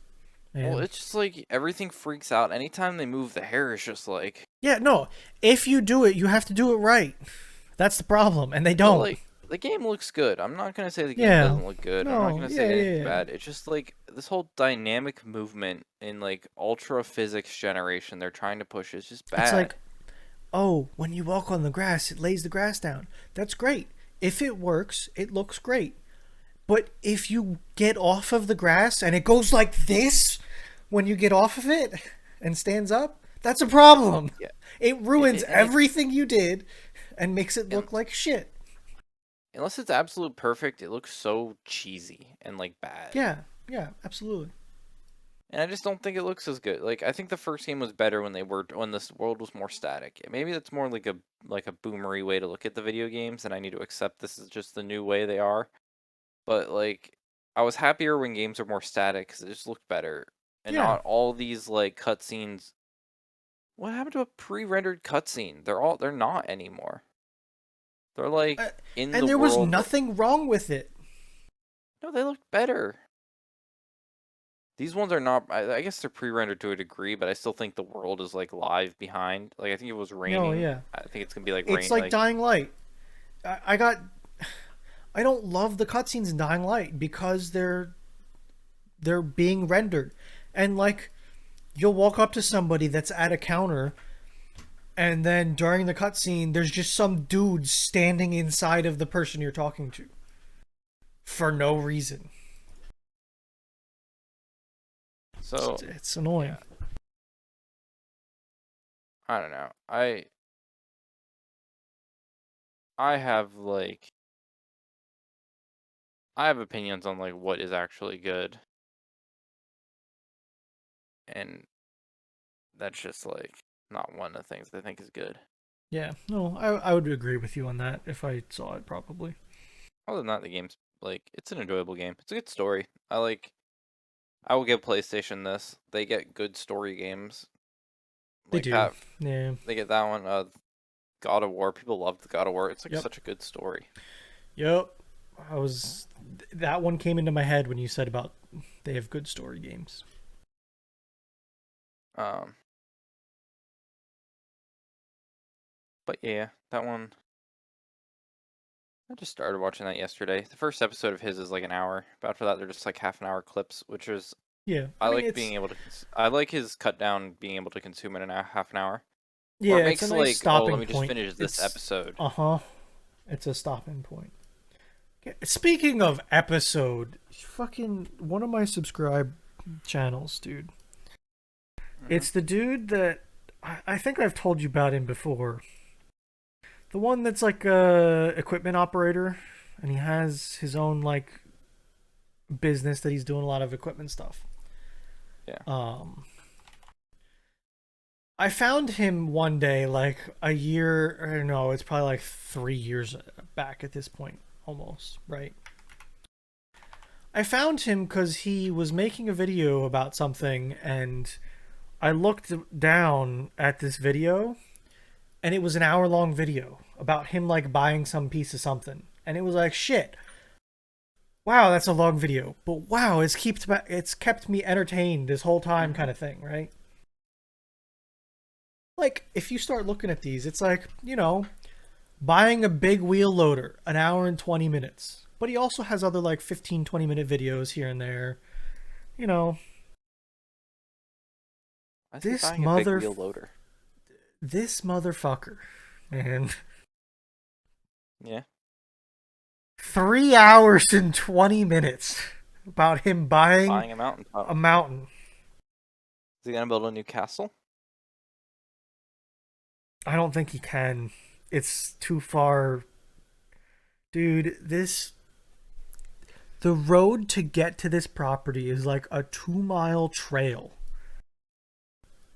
Well, man. it's just like everything freaks out anytime they move. The hair is just like, Yeah, no. If you do it, you have to do it right. That's the problem, and they but don't. like the game looks good. I'm not gonna say the game Yeah. doesn't look good. I'm not No. gonna Yeah. say anything's Yeah. Yeah. bad. It's just like this whole dynamic movement in like ultra physics generation they're trying to push is just It's bad. like, oh, when you walk on the grass, it lays the grass down. That's great. If it works, it looks great. But if you get off of the grass and it goes like this when you get off of it and stands up, that's a problem. Yeah, It it, ruins it and it everything you did and makes it and look like shit. unless it's absolute perfect, it looks so cheesy and like bad. Yeah, yeah, absolutely. And I just don't think it looks as good. Like I think the first game was better when this world was more static. Maybe that's more like a boomery way to look at the video games, and I need to accept this is just the new way they are. But like I was happier when games are more static because it just looked better, and Yeah. not all these like cutscenes. What happened to a pre-rendered cutscene? They're not anymore. They're Uh, like in and the there was world. nothing wrong with it. No, they looked better. These ones are not. I guess they're pre-rendered to a degree, but I still think the world is like live behind. Like I think it was No, raining. yeah. I think it's gonna be like It's rain. like Like Dying Light. I got. I don't love the cutscenes in Dying Light because they're being rendered, and like you'll walk up to somebody that's at a counter, and then during the cutscene, there's just some dude standing inside of the person you're talking to for no reason. so, It's annoying. yeah. I don't know. I have like I have opinions on like what is actually good, and that's just like not one of the things I think is good. Yeah, no, I would agree with you on that if I saw it, probably. Other than that, the game's like it's an enjoyable game. It's a good story. I will give PlayStation this. They get good story games They like do. that. Yeah. They get that one. God of War. People love the God of War. It's like Yep. such a good story. Yep. I was. That one came into my head when you said about they have good story games. Um, but yeah, that one. I just started watching that yesterday. The first episode of his is like an hour. But after that, they're just like half an hour clips, which is Yeah. I I mean, like it's. being able to. I like his cut down being able to consume it in a half an hour. Or it Yeah, it's a makes nice like, oh, let stopping me just point. finish this It's. episode. Uh huh. It's a stopping point. Speaking of episode, fucking one of my subscribe channels, dude. Hmm. It's the dude that I think I've told you about him before. The one that's like a equipment operator, and he has his own like business that he's doing a lot of equipment stuff. Yeah. I found him one day, like a year, or no, it's probably like 3 years back at this point, almost, right? I found him because he was making a video about something, and I looked down at this video, and it was an hour-long video about him like buying some piece of something, and it was like, shit, wow, that's a long video, but wow, it's kept me entertained this whole time, Hmm. kind of thing, right? Like, if you start looking at these, it's like, buying a big wheel loader, an hour and 20 minutes. But he also has other like 15, 20-minute videos here and there. You know, Why is he this buying a big mother, wheel loader? this motherfucker, man. Yeah. 3 hours and 20 minutes about him buying Buying a mountaintop. a mountain. Is he gonna build a new castle? I don't think he can. It's too far. Dude, the road to get to this property is like a 2-mile trail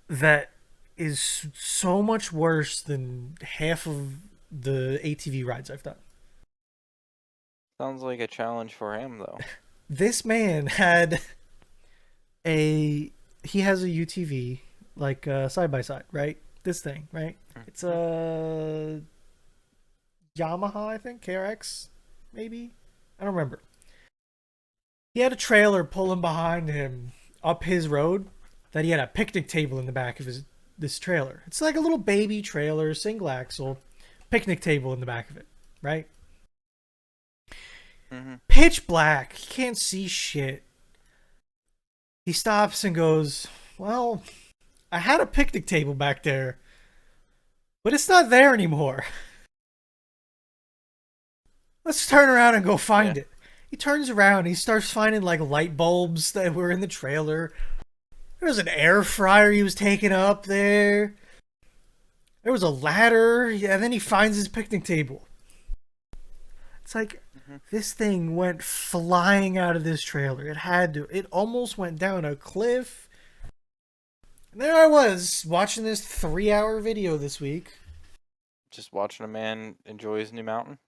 that is so much worse than half of the ATV rides I've done. Sounds like a challenge for him though. This man had a he has a UTV like side by side, right? This thing, right? It's Mhm. a Yamaha, I think, KRX, maybe. I don't remember. He had a trailer pulling behind him up his road that he had a picnic table in the back of his this trailer. It's like a little baby trailer, single axle, picnic table in the back of it, right? Mhm. Pitch black. He can't see shit. He stops and goes, "Well, I had a picnic table back there, but it's not there anymore. Let's turn around and go Yeah. find it." He turns around, he starts finding like light bulbs that were in the trailer. There was an air fryer he was taking up there. There was a ladder, yeah, and then he finds his picnic table. It's like Mhm. this thing went flying out of this trailer. It had to. It almost went down a cliff. And there I was watching this 3-hour video this week. Just watching a man enjoy his new mountain.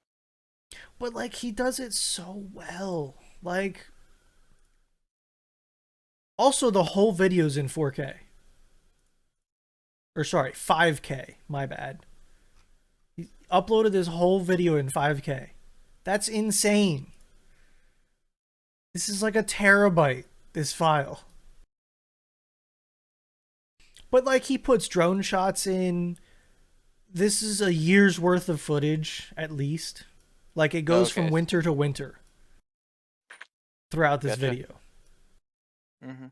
But like he does it so well. Like also the whole video's in 4K. Or sorry, 5K. My bad. He uploaded this whole video in 5K. That's insane. This is like a terabyte, this file. But like he puts drone shots in. This is a year's worth of footage at least. Like it goes from Okay, winter to winter throughout this gotcha. video. Hmm.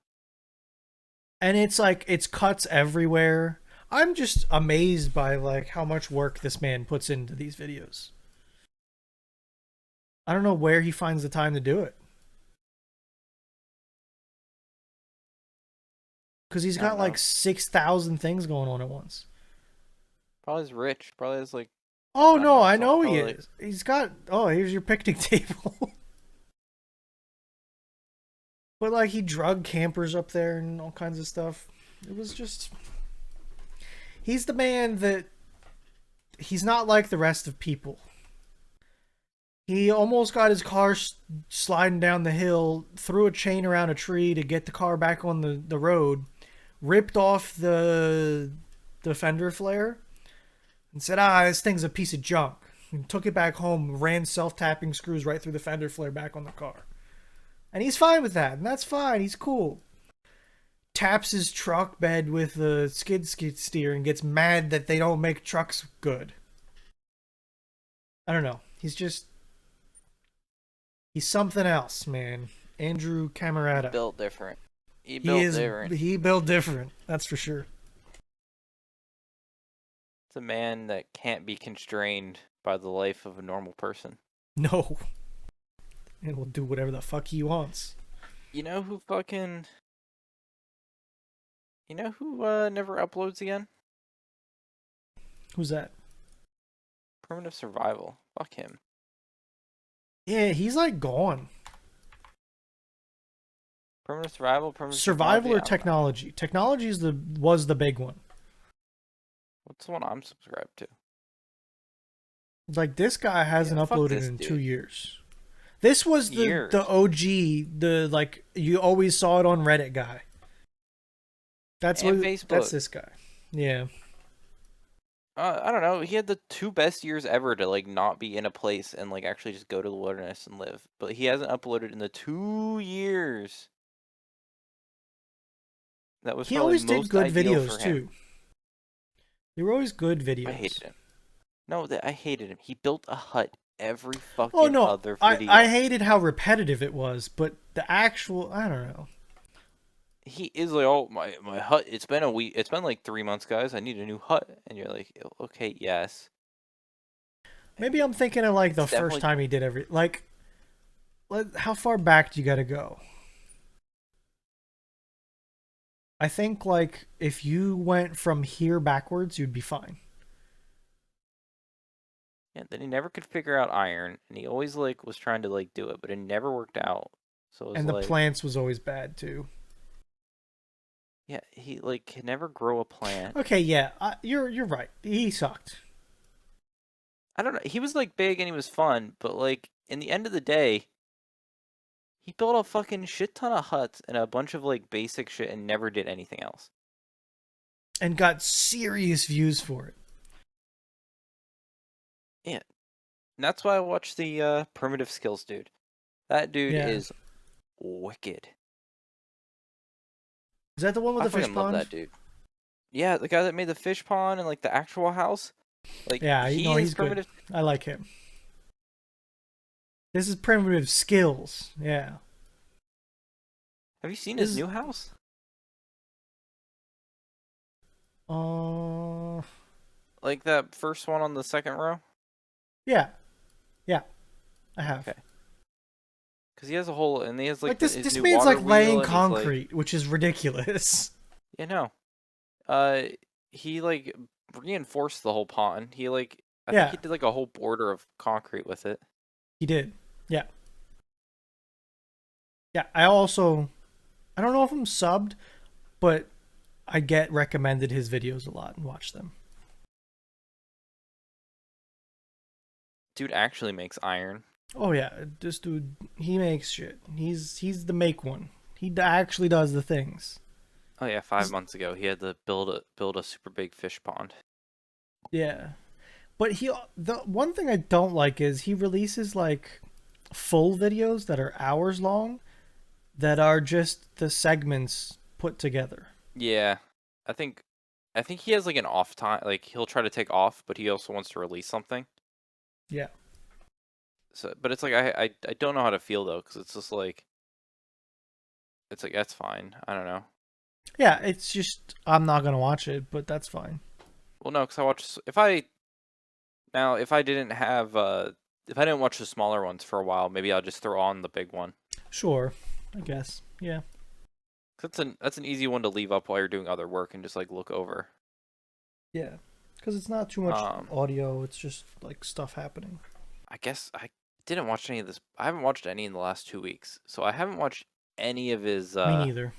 And it's like it's cuts everywhere. I'm just amazed by like how much work this man puts into these videos. I don't know where he finds the time to do it. Because he's I don't got like know. 6,000 things going on at once. Probably is rich. Probably is like, Oh I don't no, know. I know he Probably like, is. He's got. Oh, here's your picnic table. But like he drug campers up there and all kinds of stuff. It was just. He's the man that. He's not like the rest of people. He almost got his car sliding down the hill, threw a chain around a tree to get the car back on the road, ripped off the fender flare, and said, this thing's a piece of junk. And took it back home, ran self-tapping screws right through the fender flare back on the car. And he's fine with that, and that's fine. He's cool. Taps his truck bed with the skid steer and gets mad that they don't make trucks good. I don't know. He's something else, man. Andrew he Camerata. built different. He He built is different. he built different, that's for sure. It's a man that can't be constrained by the life of a normal person. No. And will do whatever the fuck he wants. You know who fucking... You know who never uploads again? Who's that? Primitive Survival. Fuck him. Yeah, he's like gone. Primitive Survival, Primitive Survival Technology? or I don't know. technology? Technology was the big one. What's the one I'm subscribed to? Like this guy hasn't Yeah, fuck uploaded this in dude. 2 years. This was Years. the OG, the like you always saw it on Reddit guy. That's And what Facebook. that's this guy. Yeah. I don't know. He had the 2 best years ever to like not be in a place and like actually just go to the wilderness and live. But he hasn't uploaded in the 2 years. That was He probably always did most good ideal for videos him. too. They were always good videos. I hated him. No, I hated him. He built a hut every fucking Oh no, other video. I hated how repetitive it was, but the actual I don't know. He is like, oh my hut. It's been a week. It's been like 3 months, guys. I need a new hut, and you're like, okay, yes. Maybe I'm thinking of like the It's first definitely time he did how far back do you got to go? I think like if you went from here backwards, you'd be fine. yeah. Then he never could figure out iron, and he always like was trying to like do it, but it never worked out. So it was And the like, plants was always bad too. yeah, he like can never grow a plant. Okay, yeah, you're right. He sucked. I don't know. He was like big and he was fun, but like in the end of the day, he built a fucking shit ton of huts and a bunch of like basic shit and never did anything else. And got serious views for it. Yeah. And that's why I watch the Primitive Skills dude. That dude Yeah. is wicked. Is that the one with I the fish fucking love pond? that dude. Yeah, the guy that made the fish pond and like the actual house. Like Yeah, he's primitive. good. I like him. This is primitive skills. Yeah. Have you seen This his is- new house? Like that first one on the second row? Yeah. Yeah. I have. Okay. Because he has a whole, and he has like, Like this his this new man's water like wheel, laying and he's, like- concrete, which is ridiculous. Yeah, no. He like reinforced the whole pond. He like, I Yeah. think he did like a whole border of concrete with it. He did. Yeah. Yeah, I don't know if I'm subbed, but I get recommended his videos a lot and watch them. Dude actually makes iron. Oh yeah, this dude, he makes shit. He's the make one. He actually does the things. Oh yeah, 5 months ago he had to build a super big fish pond. Yeah. But the one thing I don't like is he releases like full videos that are hours long that are just the segments put together. Yeah, I think I think he has like an off time. Like he'll try to take off, but he also wants to release something. Yeah. So, but it's like I don't know how to feel though, because it's just like it's like that's fine. I don't know. Yeah, it's just I'm not gonna watch it, but that's fine. Well, no, because I watch if I didn't have if I didn't watch the smaller ones for a while, maybe I'll just throw on the big one. Sure, I guess. Yeah. 'Cause that's an easy one to leave up while you're doing other work and just like look over. Yeah. Because it's not too much Um, audio, it's just like stuff happening. I guess I didn't watch any of this. I haven't watched any in the last 2 weeks, so I haven't watched any of his. Me neither.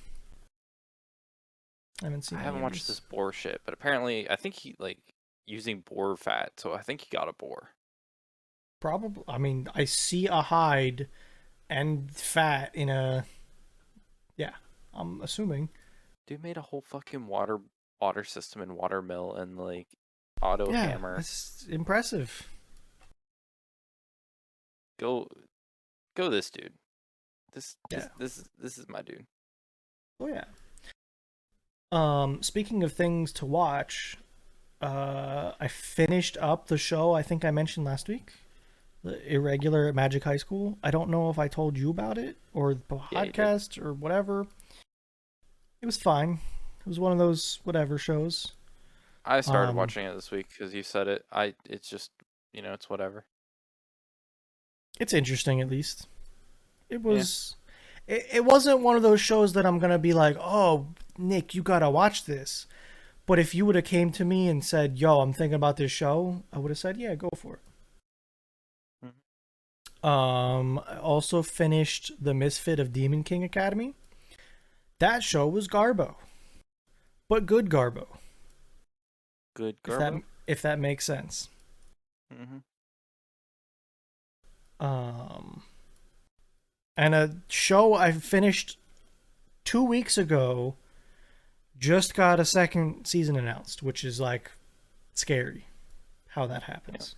I haven't I seen any haven't of watched this his. boar shit, but apparently I think he like using boar fat, so I think he got a boar. Probably. I mean, I see a hide and fat in a. Yeah, I'm assuming. Dude made a whole fucking water system and water mill and like auto Yeah, hammer. that's impressive. Go go this dude. This Yeah. this this is my dude. Oh yeah. Speaking of things to watch, I finished up the show I think I mentioned last week, the Irregular Magic High School. I don't know if I told you about it or the Yeah, you did. podcast or whatever. It was fine. It was one of those whatever shows. I started Um, watching it this week because you said it. It's just it's whatever. it's interesting at least. It Yeah. was. It wasn't one of those shows that I'm gonna be like, oh, Nick, you gotta watch this. But if you would have came to me and said, "Yo, I'm thinking about this show," I would have said, "Yeah, go for it." Mhm. I also finished The Misfit of Demon King Academy. That show was Garbo, but good Garbo, Good if that Garbo. if that makes sense. Mm-hmm. Um, and a show I finished 2 weeks ago just got a second season announced, which is like scary how that Yeah. happens.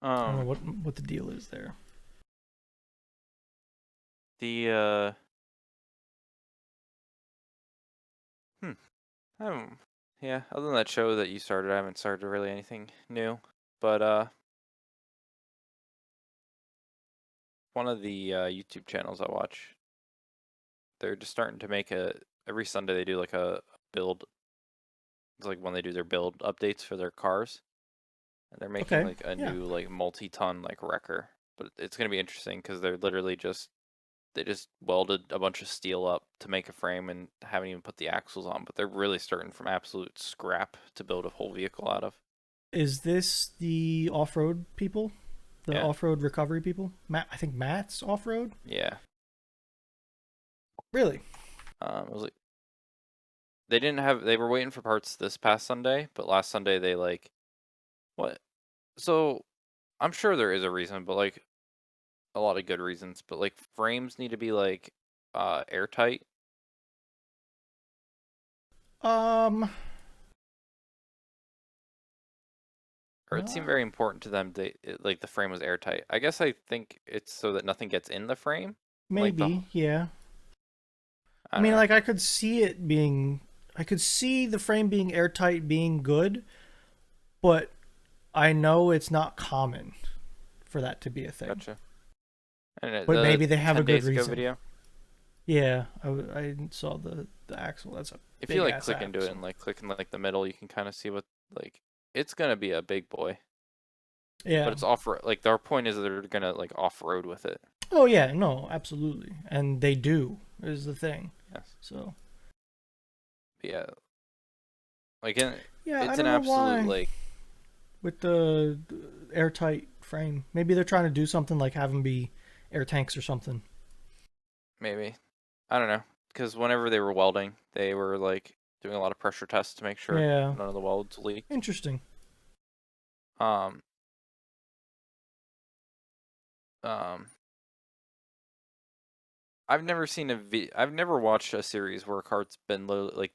I don't know Um. what the deal is there. The Hmm. I haven't. Yeah. Other than that show that you started, I haven't started really anything new. But one of the YouTube channels I watch, they're just starting to make a every Sunday they do like a build. It's like when they do their build updates for their cars, and they're making Okay, like a yeah. new like multi-ton like wrecker. But it's gonna be interesting because they're literally just they just welded a bunch of steel up to make a frame and haven't even put the axles on. But they're really starting from absolute scrap to build a whole vehicle out of. Is this the off-road people? The Yeah, off-road recovery people? Matt, I think Matt's off-road. yeah. Really? It was like they didn't have they were waiting for parts this past Sunday, but last Sunday they like what? So I'm sure there is a reason, but like a lot of good reasons, but like frames need to be like airtight. Um, Or it seemed uh, very important to them like the frame was airtight. I guess I think it's so that nothing gets in the frame. Like maybe, yeah. I I don't mean, know. like I could see it being, I could see the frame being airtight being good, but I know it's not common for that to be a thing. Gotcha. And But the maybe they have a 10 good days ago reason. video, Yeah, I saw the axle. That's a if you big like ass click into it axle. and like click in like the middle, you can kind of see what like it's gonna be a big boy. But Yeah. it's off road. Like our point is that they're gonna like off road with it. Oh yeah, no, absolutely, and they do is the thing. Yes. So But yeah. Like in, yeah, I it's an don't know absolute why like with the airtight frame. Maybe they're trying to do something like have them be air tanks or something. maybe I don't know because whenever they were welding, they were like doing a lot of pressure tests to make sure Yeah, none of the welds leaked. interesting. Um, um, I've never watched a series where a car's been like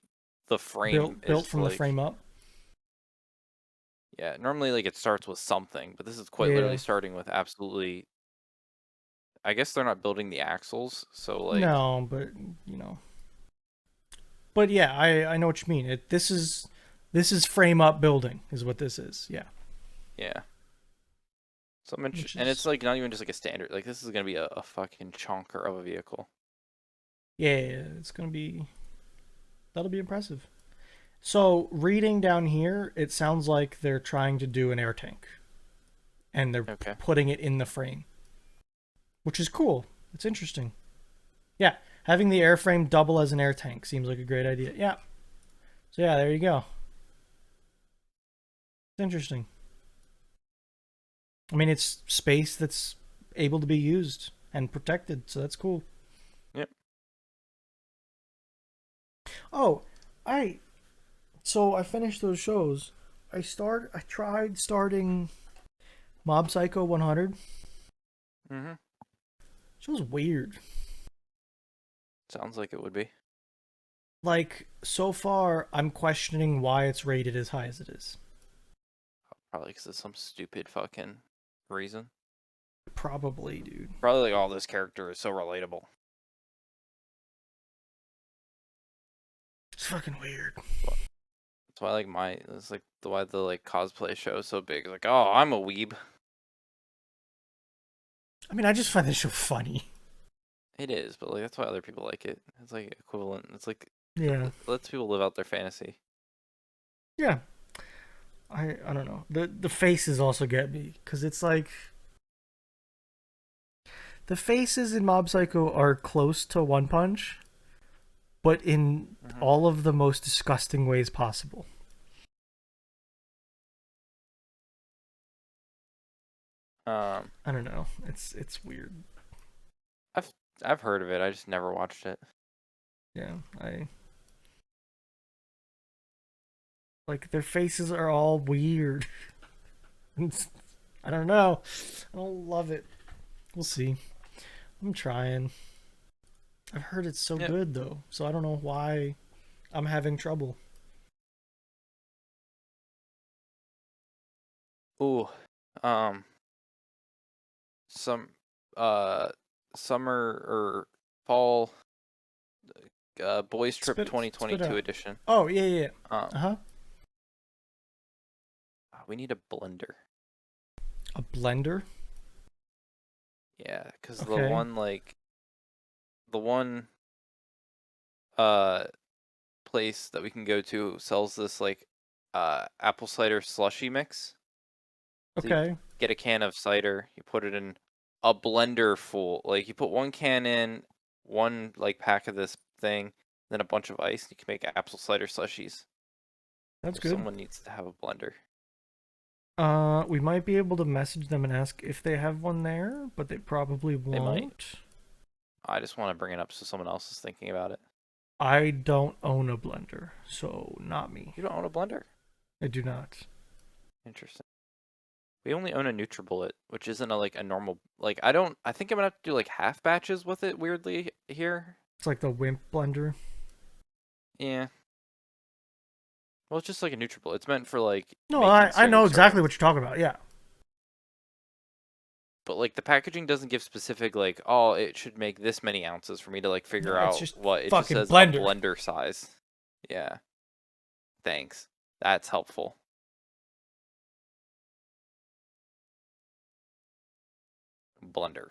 the frame Built is from the like frame up. yeah. Normally like it starts with something, but this is quite literally Yeah. starting with absolutely. I guess they're not building the axles, so like No, but you know, But yeah, I know what you mean. This is frame up building is what this is. Yeah. Yeah. So Which and it's is like not even just like a standard. Like this is gonna be a fucking chonker of a vehicle. yeah, it's gonna be that'll be impressive. So reading down here, it sounds like they're trying to do an air tank, and they're Okay. putting it in the frame, which is cool. It's interesting. Yeah, having the airframe double as an air tank seems like a great idea. Yeah. So yeah, there you go. It's interesting. I mean, it's space that's able to be used and protected, so that's cool. Yep. Oh, I so I finished those shows. I tried starting Mob Psycho 100. Mhm. Show's weird. Sounds like it would be. Like so far, I'm questioning why it's rated as high as it is. Probably because of some stupid fucking reason. Probably, dude. Probably like all this character is so relatable. It's fucking weird. That's why like it's like why the like cosplay show is so big. It's like, oh, I'm a weeb. I mean, I just find this show funny. It is, but like that's why other people like it. It's like equivalent. It's like Yeah. it lets people live out their fantasy. Yeah. I don't know. The faces also get me because it's like the faces in Mob Psycho are close to One Punch, but in Mhm. all of the most disgusting ways possible. I don't know. It's weird. I've heard of it. I just never watched it. Yeah, I like their faces are all weird. I don't know. I don't love it. We'll see. I'm trying. I've heard it's so Yep. good though, so I don't know why I'm having trouble. Ooh, um, some uh, summer or fall Boys Trip Spit 2022 out. edition. Oh yeah, yeah. Um, Uh huh. we need a blender. A blender. Yeah, because Okay. the one uh place that we can go to sells this like apple cider slushy mix. So you Okay. get a can of cider, you put it in a blender full. Like you put one can in, one like pack of this thing, then a bunch of ice. You can make apple cider slushies. That's So good. someone needs to have a blender. We might be able to message them and ask if they have one there, but they probably They might. won't. I just want to bring it up so someone else is thinking about it. I don't own a blender, so not me. You don't own a blender? I do not. Interesting. We only own a NutriBullet, which isn't a normal like I don't I think I'm gonna have to do like half batches with it weirdly here. It's like the Wimp blender. Yeah. Well, it's just like a NutriBullet. It's meant for like No, making I know single exactly servings. what you're talking about. Yeah. But like the packaging doesn't give specific like, oh, it should make this many ounces for me to like No, figure it's out just what. It just fucking says a blender. blender size. Yeah. Thanks. That's helpful. Blender.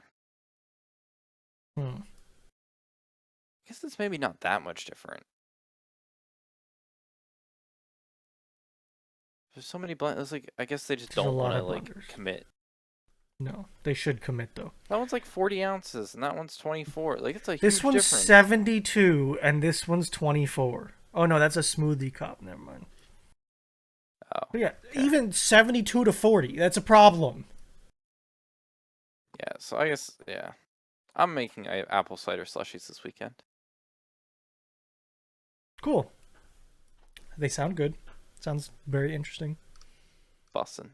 Hmm. I guess it's maybe not that much different. There's so many blend. It's like I guess they just There's a don't want lot to of like blenders. commit. No, they should commit though. That one's like 40 ounces and that one's 24. Like it's a This huge one's difference. 72 and this one's 24. Oh no, that's a smoothie cup. Never mind. Oh, But yeah, okay. even 72 to 40, that's a problem. Yeah. So I guess yeah, I'm making apple cider slushies this weekend. Cool. They sound good. Sounds very interesting. Bussin'.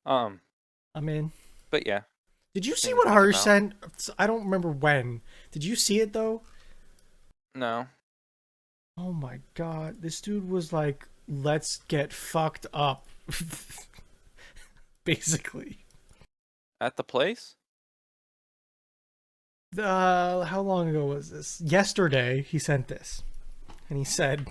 I mean, But yeah, did you see thing to what think Harsh about. sent? I don't remember when. Did you see it though? No. Oh my god, this dude was like, "Let's get fucked up," basically. At the place? How long ago was this? Yesterday, he sent this. and he said,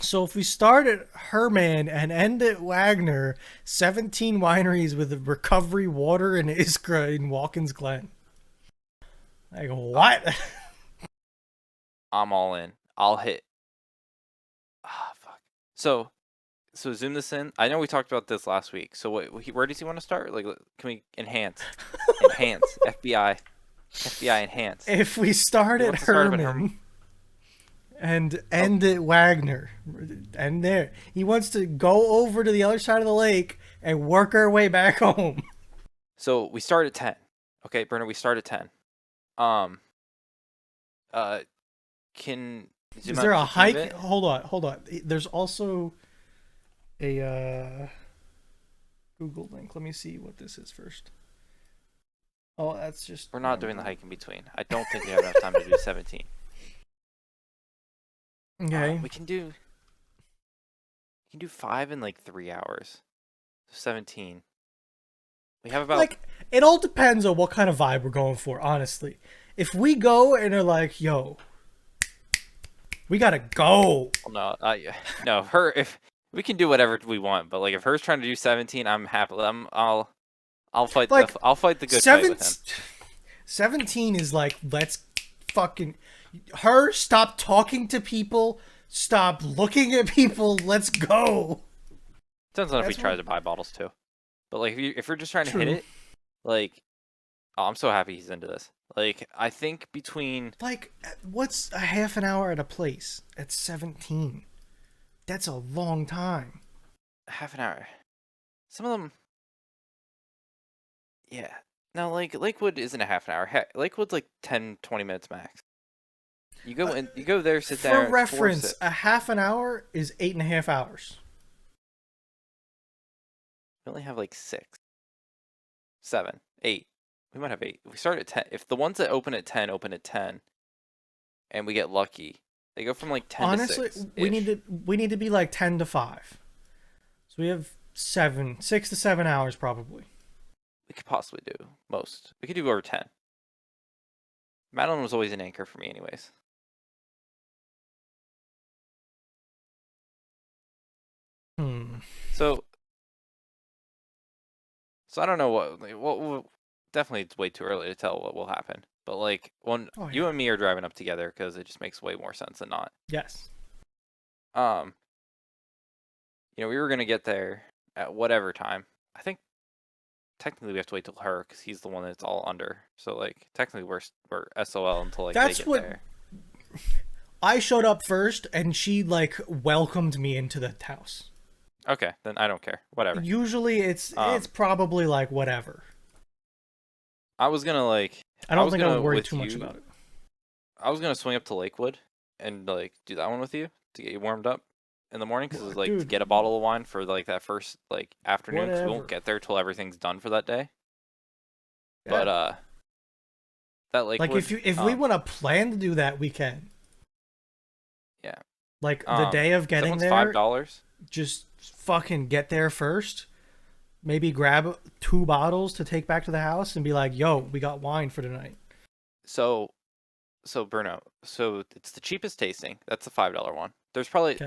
so if we start at Herman and end at Wagner, 17 wineries with recovery water in Iskra in Watkins Glen. Like, what? I'm all in. I'll hit. Ah, fuck. So zoom this in. I know we talked about this last week. So where does he want to start? Like, can we enhance, FBI enhance? If we start He at wants to start up at Herman. Herman and end at Wagner, and there, he wants to go over to the other side of the lake and work our way back home. So we start at 10. Okay, Bernard, we start at 10. Can zoom Is out there a just teeny hike? bit? Hold on. There's also a Google link. Let me see what this is first. Oh, that's just. We're not doing the hike in between. I don't think we have enough time to do 17. Okay. We can do 5 in like 3 hours. So 17. We have about Like, it all depends on what kind of vibe we're going for, honestly. If we go and are like, yo, we gotta go. well, no, her if we can do whatever we want, but like if her's trying to do 17, I'm happy. I'll fight Like, I'll fight the good fight with him. 17 is like, let's fucking her stop talking to people, stop looking at people, let's go. Depends on if we That's try what- to buy bottles too. But like if you're just trying to True. hit it, like I'm so happy he's into this. Like I think between Like, what's a half an hour at a place at 17? That's a long time. half an hour, some of them, yeah. No, like Lakewood isn't a half an hour. Lakewood's like 10, 20 minutes max. You go there, sit there. For reference, a half an hour is 8.5 hours. We only have like 6, 7, 8. We might have 8. We start at 10. If the ones that open at 10 open at 10, and we get lucky, they go from like 10 Honestly, to 6. we need to be like 10 to 5. So we have 6 to 7 hours probably. We could possibly do most. We could do over 10. Madeline was always an anchor for me, anyways. So I don't know what definitely it's way too early to tell what will happen. But like when you and me are driving up together, because it just makes way more sense than not. Yes. We were gonna get there at whatever time. I think technically we have to wait till her because he's the one that's all under. So like technically we're SOL until like That's they get what there. I showed up first, and she like welcomed me into the house. Okay, then I don't care. Whatever. Usually it's probably like whatever. I was gonna like. I don't think I would worry too much about it. I was gonna swing up to Lakewood and like do that one with you to get you warmed up in the morning, because it's like to get a bottle of wine for like that first like afternoon, because we won't get there till everything's done for that day. Yeah. But that Lakewood, like if we want to plan to do that, we can. Yeah. Like the day of getting there, $5. Just fucking get there first. Maybe grab 2 bottles to take back to the house and be like, "Yo, we got wine for tonight." So Bruno, so it's the cheapest tasting. That's the $5 one. There's probably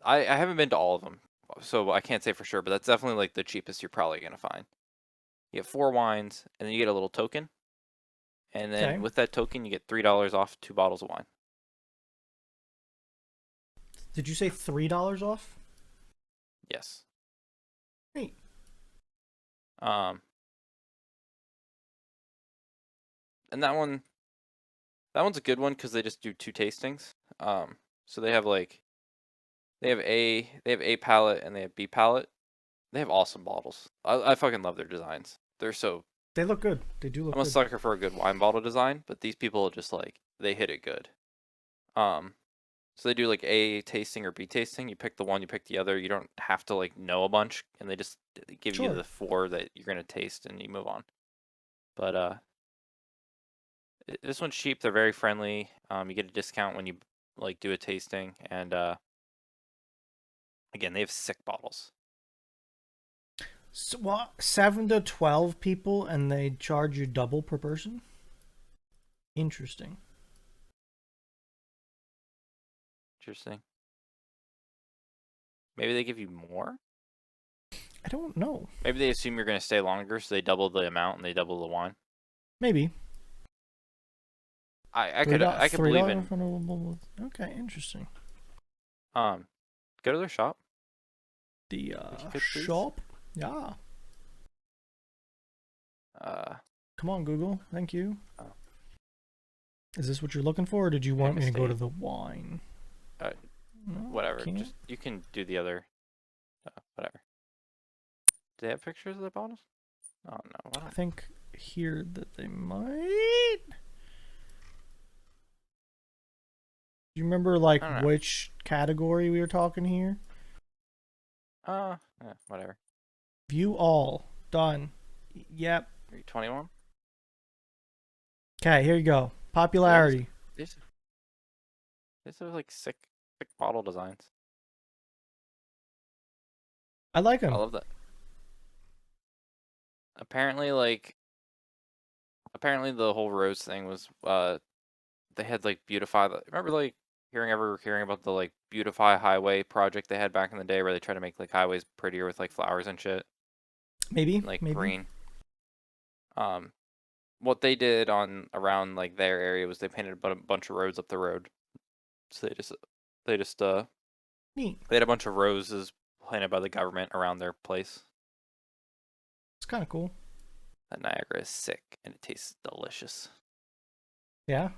I haven't been to all of them, so I can't say for sure, but that's definitely like the cheapest you're probably gonna find. You get 4 wines, and then you get a little token, and then with that token you get $3 off 2 bottles of wine. Did you say $3 off? Yes. Neat. And that one's a good one because they just do 2 tastings. So they have A palette and they have B palette. They have awesome bottles. I fucking love their designs. They look good. They do look good. I'm a sucker for a good wine bottle design, but these people are just like, they hit it good. So they do like A tasting or B tasting. You pick the one, you pick the other. You don't have to like know a bunch, and they just give you the 4 that you're gonna taste, and you move on. But this one's cheap. They're very friendly. You get a discount when you like do a tasting, and again, they have sick bottles. So, what, 7 to 12 people, and they charge you double per person? Interesting. Interesting. Maybe they give you more? I don't know. Maybe they assume you're going to stay longer, so they double the amount and they double the wine. Maybe. I could believe in. Okay, interesting. Go to their shop. The If you could, please. shop? Yeah. Come on, Google. Thank you. Oh. Is this what you're looking for, or did you want me to go to Mistake. the wine? No, Whatever. can't. Just you can do the other. Whatever. Do they have pictures of the bottles? Oh no. I think here that they might. Do you remember like which category we were talking here? Whatever. View all. Done. Yep. Are you 21? Okay, here you go. Popularity. These are like sick bottle designs. I like them. I love that. Apparently the whole rose thing was they had like beautify. Remember like hearing about the like beautify highway project they had back in the day where they try to make like highways prettier with like flowers and shit. Maybe. Like green. What they did around like their area was they painted a bunch of roads up the road. So they just neat. They had a bunch of roses planted by the government around their place. It's kind of cool. That Niagara is sick and it tastes delicious. Yeah.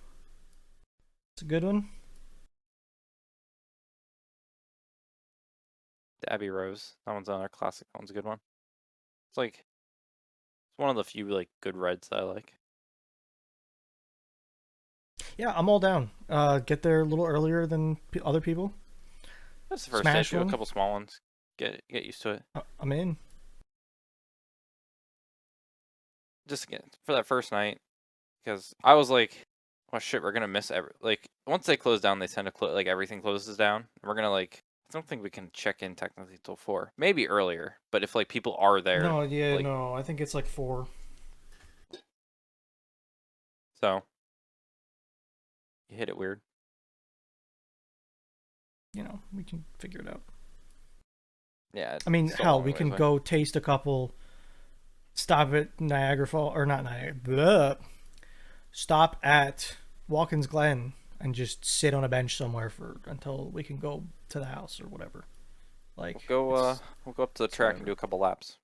It's a good one. The Abbey Rose. That one's another classic. That one's a good one. It's one of the few like good reds that I like. Yeah, I'm all down. Get there a little earlier than other people. That's the first day. Do a couple small ones. Get used to it. I'm in. Just again for that first night, because I was like, "Oh shit, we're gonna miss once they close down, they tend to like everything closes down. And we're gonna like I don't think we can check in technically till 4, maybe earlier. But if like people are there, no, yeah, no, I think it's like 4. So you hit it weird. You know, we can figure it out. Yeah. I mean, hell, we can go taste a couple. Stop at Niagara Falls, or not Niagara. Blah. Stop at Watkins Glen and just sit on a bench somewhere until we can go to the house or whatever. Like we'll go up to the track and do a couple laps.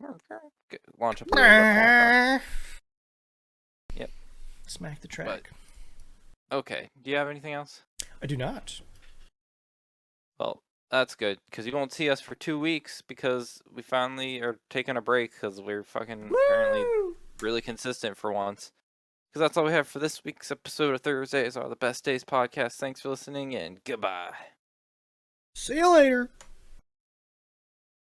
Launch up the Yep. Smack the track. Okay. Do you have anything else? I do not. Well, that's good, because you won't see us for 2 weeks because we finally are taking a break because we're fucking apparently really consistent for once. Because that's all we have for this week's episode of Thursdays Are the Best Days podcast. Thanks for listening and goodbye. See you later.